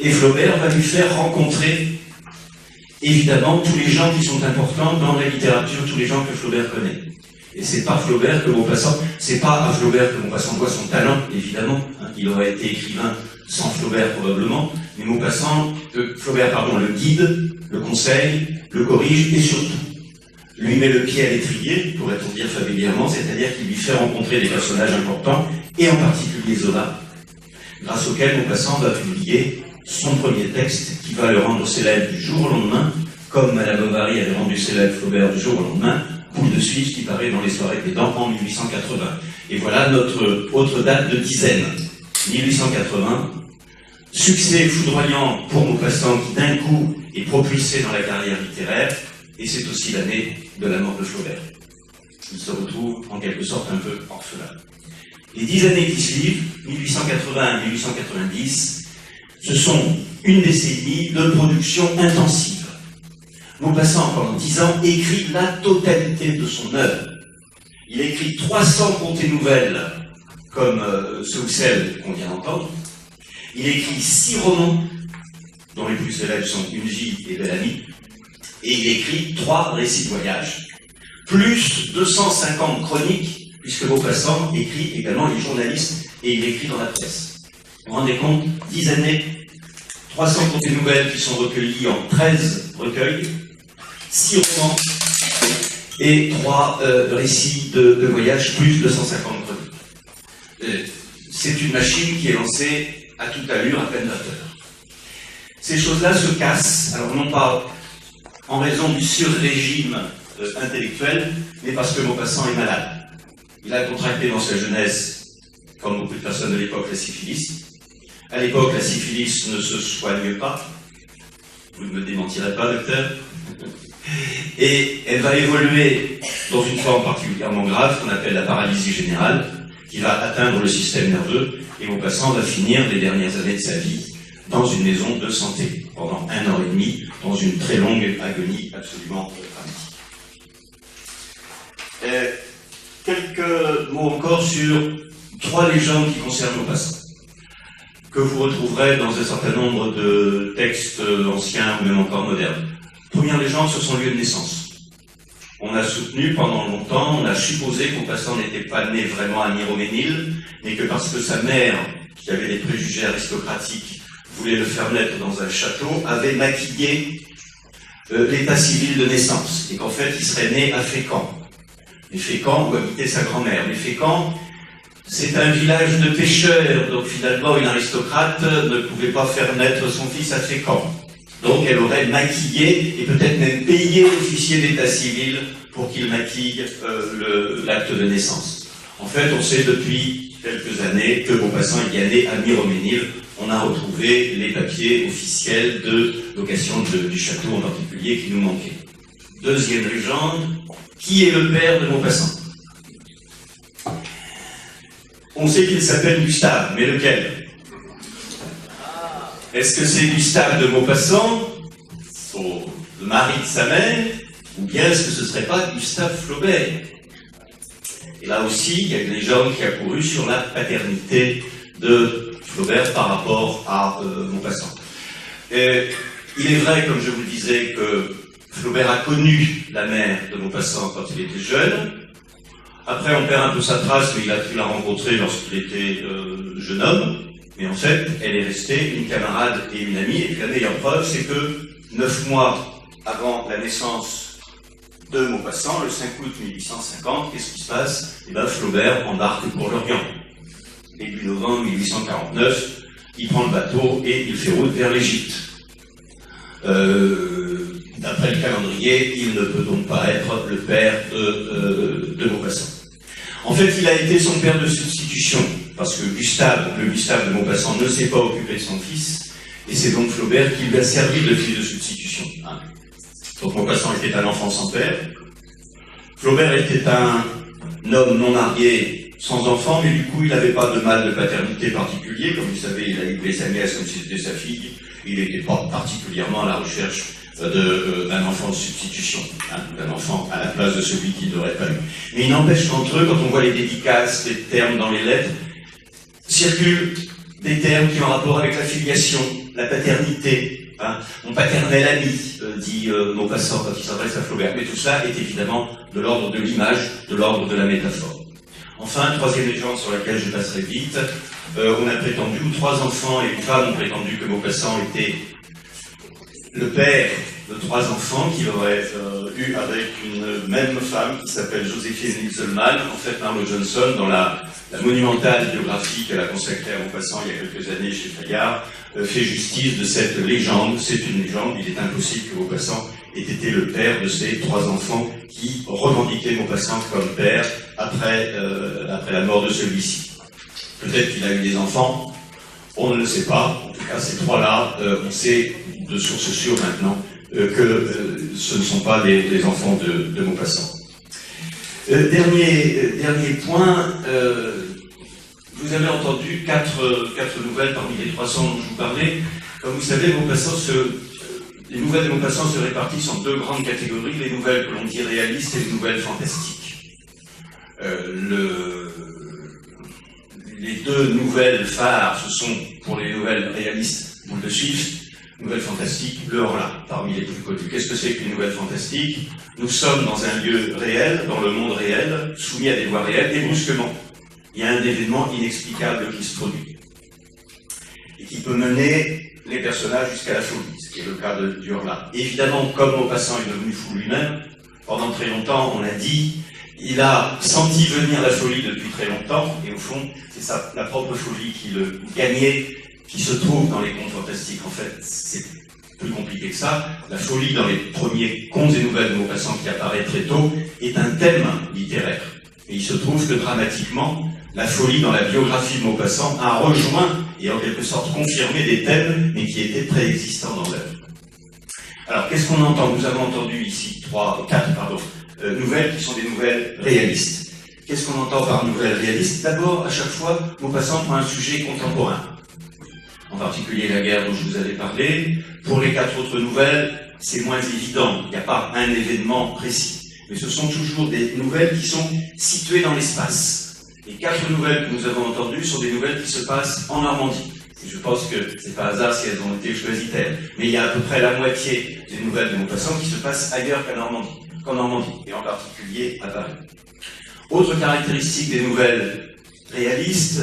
Et Flaubert va lui faire rencontrer, évidemment, tous les gens qui sont importants dans la littérature, tous les gens que Flaubert connaît. Et c'est pas Flaubert que Maupassant, c'est pas à Flaubert que Maupassant doit son talent, évidemment. Il aurait été écrivain sans Flaubert probablement, mais Flaubert, le guide, le conseille, le corrige et surtout lui met le pied à l'étrier, pourrait-on dire familièrement, c'est-à-dire qu'il lui fait rencontrer des personnages importants, et en particulier Zola, grâce auquel Maupassant va publier son premier texte qui va le rendre célèbre du jour au lendemain, comme Madame Bovary avait rendu célèbre Flaubert du jour au lendemain, Boule de Suisse qui paraît dans les soirées des dents en 1880. Et voilà notre autre date de dizaine, 1880, succès foudroyant pour Maupassant qui d'un coup est propulsé dans la carrière littéraire, et c'est aussi l'année de la mort de Flaubert. Il se retrouve en quelque sorte un peu orphelin. Les 10 années qui suivent, 1880 à 1890, ce sont une décennie de production intensive. Maupassant, pendant 10 ans, écrit la totalité de son œuvre. Il écrit 300 contes et nouvelles, comme ceux ou celles qu'on vient d'entendre. Il écrit 6 romans, dont les plus célèbres sont Une vie et Belle Amie, et il écrit 3 récits de voyage, plus 250 chroniques, puisque Maupassant écrit également, il est journaliste, et il écrit dans la presse. Vous vous rendez compte, 10 années, 300 contes et nouvelles qui sont recueillis en 13 recueils, 6 romans, et 3 récits de voyage, plus 250 chroniques. C'est une machine qui est lancée à toute allure, à peine vapeur. Ces choses-là se cassent, alors non pas en raison du sur-régime intellectuel, mais parce que Maupassant est malade. Il a contracté dans sa jeunesse, comme beaucoup de personnes de l'époque, la syphilis. À l'époque, la syphilis ne se soigne pas. Vous ne me démentirez pas, docteur. Et elle va évoluer dans une forme particulièrement grave qu'on appelle la paralysie générale, qui va atteindre le système nerveux, et Maupassant va finir les dernières années de sa vie dans une maison de santé, pendant 1 an et demi, dans une très longue agonie absolument dramatique. Quelques mots encore sur 3 légendes qui concernent Maupassant, que vous retrouverez dans un certain nombre de textes anciens ou même encore modernes. Première légende sur son lieu de naissance. On a soutenu pendant longtemps, on a supposé que Maupassant n'était pas né vraiment à Miroménil, mais que parce que sa mère, qui avait des préjugés aristocratiques, voulait le faire naître dans un château, avait maquillé l'état civil de naissance, et qu'en fait il serait né à Fécamp. Et Fécamp où habitait sa grand-mère. Mais Fécamp, c'est un village de pêcheurs, donc finalement une aristocrate ne pouvait pas faire naître son fils à Fécamp. Donc elle aurait maquillé et peut-être même payé l'officier d'état civil pour qu'il maquille l'acte de naissance. En fait, on sait depuis quelques années que Maupassant est bien né à Miroménil. On a retrouvé les papiers officiels de location du château en particulier qui nous manquaient. Deuxième légende, qui est le père de Maupassant? On sait qu'il s'appelle Gustave, mais lequel? Est-ce que c'est Gustave de Maupassant, le mari de sa mère, ou bien est-ce que ce ne serait pas Gustave Flaubert? Et là aussi, il y a une légende qui a couru sur la paternité de Flaubert par rapport à Maupassant. Il est vrai, comme je vous le disais, que Flaubert a connu la mère de Maupassant quand il était jeune. Après, on perd un peu sa trace, mais il l'a rencontrée lorsqu'il était jeune homme. Mais en fait, elle est restée une camarade et une amie. Et puis la meilleure preuve, c'est que 9 mois avant la naissance de Maupassant, le 5 août 1850, qu'est-ce qui se passe? Eh bien, Flaubert embarque pour l'Orient. début novembre 1849, il prend le bateau et il fait route vers l'Égypte. D'après le calendrier, il ne peut donc pas être le père de Maupassant. En fait, il a été son père de substitution, parce que Gustave, le Gustave de Maupassant, ne s'est pas occupé de son fils, et c'est donc Flaubert qui lui a servi de fils de substitution. Donc Maupassant était un enfant sans père. Flaubert était un homme non marié, sans enfant, mais du coup, il n'avait pas de mal de paternité particulier. Comme vous savez, il a élevé sa nièce comme si c'était sa fille. Il n'était pas particulièrement à la recherche d'un enfant de substitution, d'un enfant à la place de celui qui n'aurait pas eu. Mais il n'empêche qu'entre eux, quand on voit les dédicaces, les termes dans les lettres, circulent des termes qui ont rapport avec la filiation, la paternité, mon paternel ami, dit Maupassant quand il s'adresse à Flaubert. Mais tout ça est évidemment de l'ordre de l'image, de l'ordre de la métaphore. Enfin, troisième légende sur laquelle je passerai vite, on a prétendu, ou trois enfants et une femme ont prétendu que Maupassant était le père de trois enfants qu'il aurait eu avec une même femme qui s'appelle Joséphine Nilsselman. En fait, Marlowe Johnson, dans la monumentale biographie qu'elle a consacrée à Maupassant il y a quelques années chez Fayard, fait justice de cette légende. C'est une légende, il est impossible que Maupassant ait été le père de ces trois enfants qui revendiquaient Maupassant comme père après la mort de celui-ci. Peut-être qu'il a eu des enfants, on ne le sait pas. En tout cas, ces trois-là, on sait de sources sûres maintenant que ce ne sont pas des enfants de Maupassant. Dernier point, vous avez entendu quatre nouvelles parmi les 300 dont je vous parlais. Comme vous savez, les nouvelles de Maupassant se répartissent en deux grandes catégories, les nouvelles que l'on dit réalistes et les nouvelles fantastiques. Les deux nouvelles phares, ce sont, pour les nouvelles réalistes, vous le suivez, nouvelles fantastiques, le Horla, parmi les plus connues. Qu'est-ce que c'est qu'une nouvelle fantastique? Nous sommes dans un lieu réel, dans le monde réel, soumis à des lois réelles, et brusquement, il y a un événement inexplicable qui se produit, et qui peut mener les personnages jusqu'à la folie, ce qui est le cas du Horla. Évidemment, comme Maupassant est devenu fou lui-même, pendant très longtemps, on a dit, il a senti venir la folie depuis très longtemps, et au fond, c'est la propre folie qui le gagnait, qui se trouve dans les contes fantastiques. En fait, c'est plus compliqué que ça. La folie dans les premiers contes et nouvelles de Maupassant qui apparaît très tôt est un thème littéraire. Et il se trouve que dramatiquement, la folie dans la biographie de Maupassant a rejoint et en quelque sorte confirmé des thèmes, mais qui étaient préexistants dans l'œuvre. Alors, qu'est-ce qu'on entend? Nous avons entendu ici quatre nouvelles qui sont des nouvelles réalistes. Qu'est-ce qu'on entend par nouvelles réalistes? D'abord, à chaque fois, Maupassant prend un sujet contemporain. En particulier la guerre dont je vous avais parlé. Pour les quatre autres nouvelles, c'est moins évident. Il n'y a pas un événement précis. Mais ce sont toujours des nouvelles qui sont situées dans l'espace. Les quatre nouvelles que nous avons entendues sont des nouvelles qui se passent en Normandie. Et je pense que c'est pas hasard si elles ont été choisies telles. Mais il y a à peu près la moitié des nouvelles de Maupassant qui se passent ailleurs qu'en Normandie, et en particulier à Paris. Autre caractéristique des nouvelles réalistes,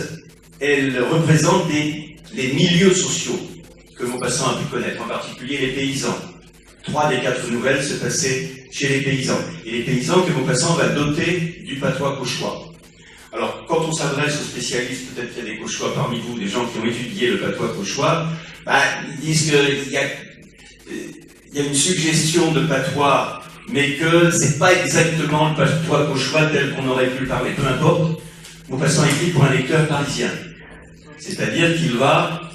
elles représentent les milieux sociaux que Maupassant a pu connaître, en particulier les paysans. 3 des 4 nouvelles se passaient chez les paysans. Et les paysans que Maupassant va doter du patois cauchois. Alors, quand on s'adresse aux spécialistes, peut-être qu'il y a des cauchois parmi vous, des gens qui ont étudié le patois cauchois, ils disent qu'il y a une suggestion de patois, mais que c'est pas exactement le patois cauchois tel qu'on aurait pu le parler. Peu importe, Maupassant écrit pour un lecteur parisien. C'est-à-dire qu'il va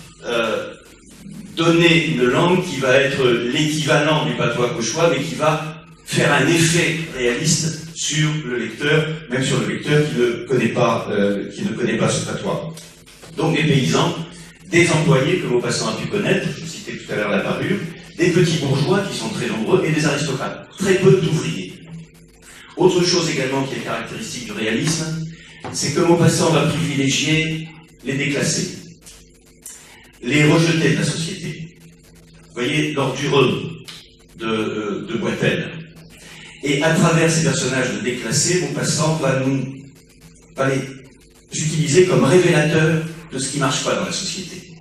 donner une langue qui va être l'équivalent du patois cauchois, mais qui va faire un effet réaliste sur le lecteur, même sur le lecteur qui ne connaît pas ce patois. Donc des paysans, des employés que Maupassant a pu connaître, je citais tout à l'heure la parure, des petits bourgeois qui sont très nombreux et des aristocrates, très peu d'ouvriers. Autre chose également qui est caractéristique du réalisme, c'est que Maupassant va privilégier les déclassés, les rejetés de la société. Vous voyez l'ordureux de Boitel. Et à travers ces personnages de déclassés, Maupassant va les utiliser comme révélateurs de ce qui ne marche pas dans la société,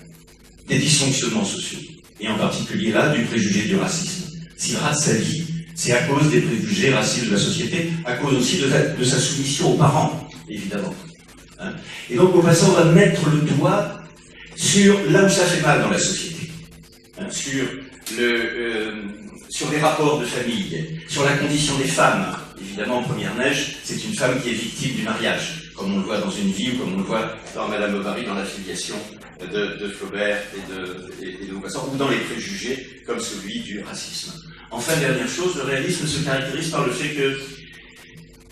des dysfonctionnements sociaux, et en particulier là, du préjugé du racisme. S'il rate sa vie, c'est à cause des préjugés racistes de la société, à cause aussi de sa soumission aux parents, évidemment. Hein. Et donc Maupassant va mettre le doigt sur là où ça fait mal dans la société, hein, sur les rapports de famille, sur la condition des femmes. Évidemment, Première Neige, c'est une femme qui est victime du mariage, comme on le voit dans Une vie ou comme on le voit dans Madame Bovary, dans la filiation de Flaubert et de Maupassant, ou dans les préjugés, comme celui du racisme. Enfin, dernière chose, le réalisme se caractérise par le fait qu'il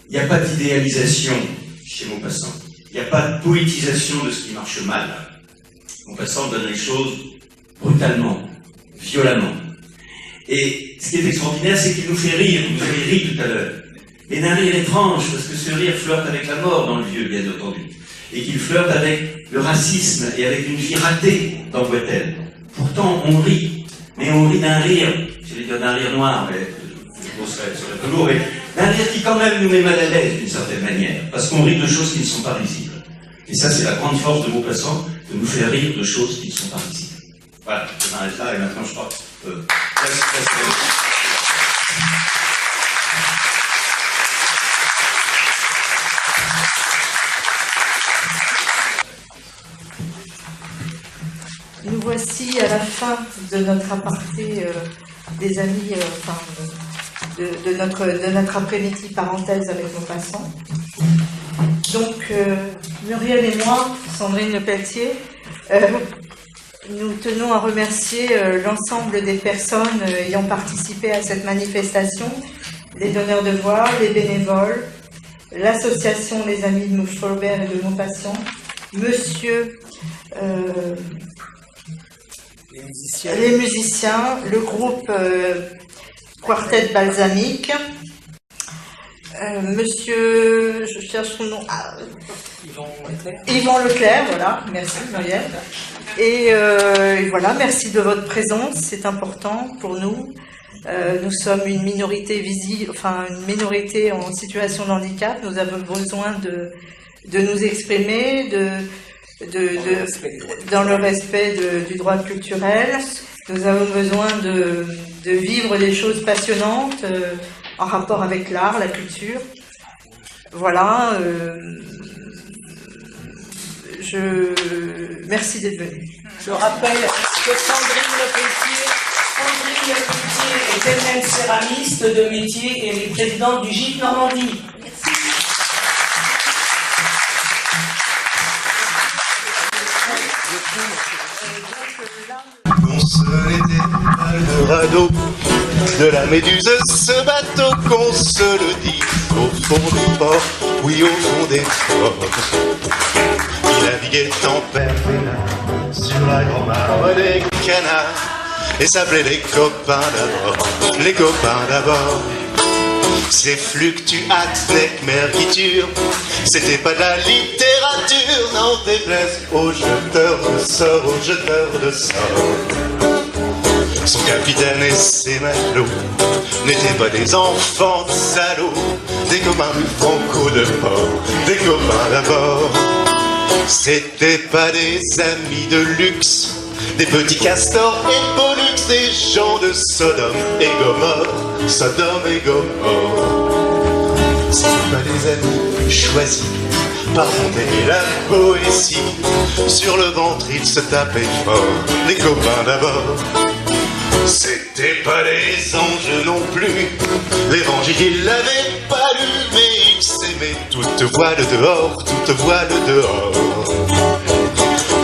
n'y a pas d'idéalisation chez Maupassant. Il n'y a pas de poétisation de ce qui marche mal. Maupassant donne les choses brutalement, violemment. Et ce qui est extraordinaire, c'est qu'il nous fait rire. Vous avez ri tout à l'heure. Mais d'un rire étrange, parce que ce rire flirte avec la mort dans le vieux, bien entendu. Et qu'il flirte avec le racisme et avec une vie ratée dans Boitel. Pourtant, on rit. Mais on rit d'un rire, j'allais dire d'un rire noir, mais ce serait peu lourd, mais d'un rire qui quand même nous met mal à l'aise d'une certaine manière. Parce qu'on rit de choses qui ne sont pas risibles. Et ça, c'est la grande force de Maupassant, de nous faire rire de choses qui ne sont pas risibles. Voilà, je m'arrête là et maintenant je crois. Nous voici à la fin de notre aparté des amis, de notre après-midi parenthèse avec Maupassant. Donc, Muriel et moi, Sandrine Lepelletier, nous tenons à remercier l'ensemble des personnes ayant participé à cette manifestation, les donneurs de voix, les bénévoles, l'association Les Amis de Flaubert et de Maupassant, monsieur... les musiciens, le groupe Quartet Balsamique, monsieur, je cherche son nom, Yvan Leclerc, voilà, merci Muriel. Et voilà, merci de votre présence, c'est important pour nous. Nous sommes une minorité une minorité en situation de handicap, nous avons besoin de nous exprimer, dans le respect du droit culturel. Nous avons besoin de vivre des choses passionnantes en rapport avec l'art, la culture. Voilà. Merci d'être venu. Je rappelle que Sandrine Lepelletier est elle-même céramiste de métier et elle est présidente du GIF Normandie. Bon, ce n'était pas le radeau de la Méduse, ce bateau qu'on se le dit, au fond des ports, oui au fond des ports. Il naviguait en perpénal sur la grand-mare des canards et s'appelait les copains d'abord, les copains d'abord. Ces fluctuates avec mergiture, c'était pas de la littérature, n'en déplaise aux jeteurs de sorts, aux jeteurs de sorts. Son capitaine et ses matelots n'étaient pas des enfants de salauds, des copains du Franco de port, des copains d'abord. C'était pas des amis de luxe, des petits castors et pollux, des gens de Sodome et Gomorre, Sodome et Gomorre. C'était pas des amis choisis par Montaigne et la poésie. Sur le ventre ils se tapaient fort, les copains d'abord. C'était pas des anges non plus, l'évangile ils l'avaient pas lu, mais ils s'aimaient toute voile dehors, toute voile dehors.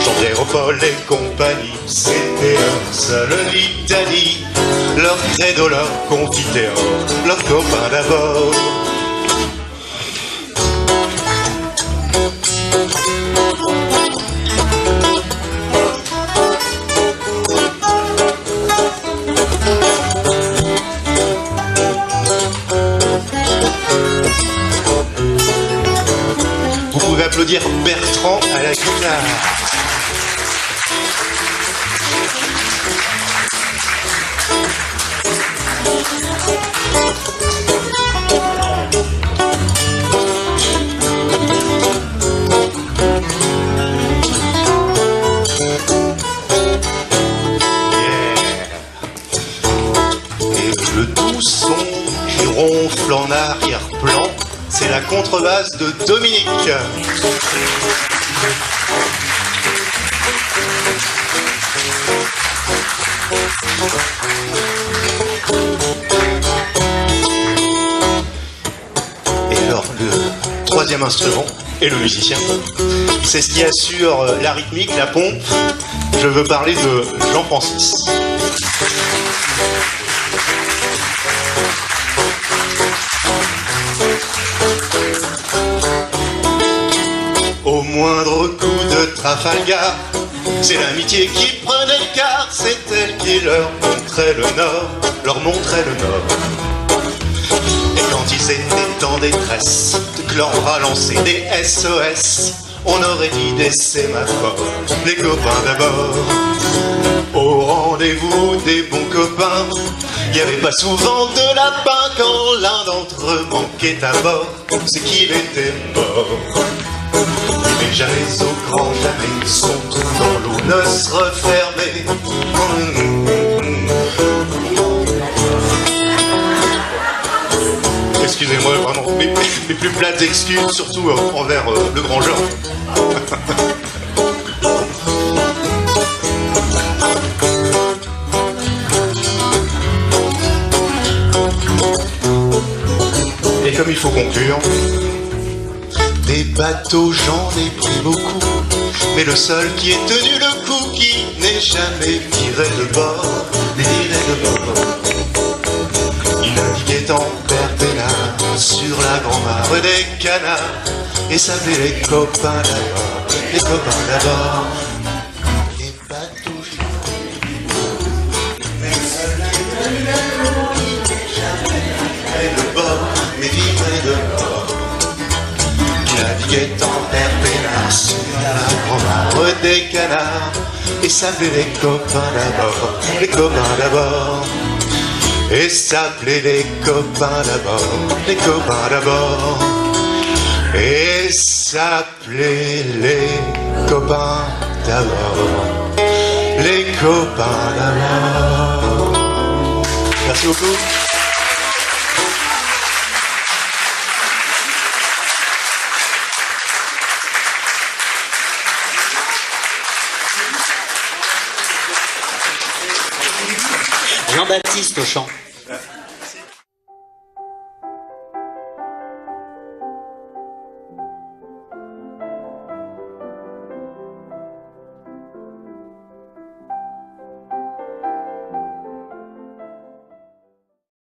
Jean-Pierre Paul et compagnie, c'était leur seule litanie, leur credo, leur confiteor, leurs copains d'abord. Vous pouvez applaudir Bertrand à la guitare. Et le doux son qui ronfle en arrière-plan, c'est la contrebasse de Dominique. Et alors, le troisième instrument est le musicien. C'est ce qui assure la rythmique, la pompe. Je veux parler de Jean-Francis. Au moindre coup de Trafalgar, c'est l'amitié qui prenait le quart, c'est elle qui leur montrait le nord, leur montrait le nord. Et quand ils étaient en détresse, que leur bras lançait des SOS, on aurait dit des sémaphores, les copains d'abord. Au rendez-vous des bons copains, il n'y avait pas souvent de lapin quand l'un d'entre eux manquait à bord, c'est qu'il était mort. Mais jamais au grand jamais, son trou dans l'eau ne se refermait. Excusez-moi, vraiment, mes plus plates excuses, surtout envers le grand Jean. Et comme il faut conclure, des bateaux j'en ai pris beaucoup, mais le seul qui ait tenu le coup, qui n'est jamais tiré de bord, il naviguait en perpénard sur la grand-mare des canards, et s'appelait les copains d'abord, les copains d'abord. Des bateaux mais le seul qui ait tenu le coup, qui n'est jamais tiré de bord, mais tiré de bord. Naviguait en perpénard sur la grand-mare des canards, et s'appelait les copains d'abord, les copains d'abord. Et s'appelait les copains d'abord, les copains d'abord. Et s'appelait les copains d'abord, les copains d'abord. Merci beaucoup. Jean-Baptiste au chant.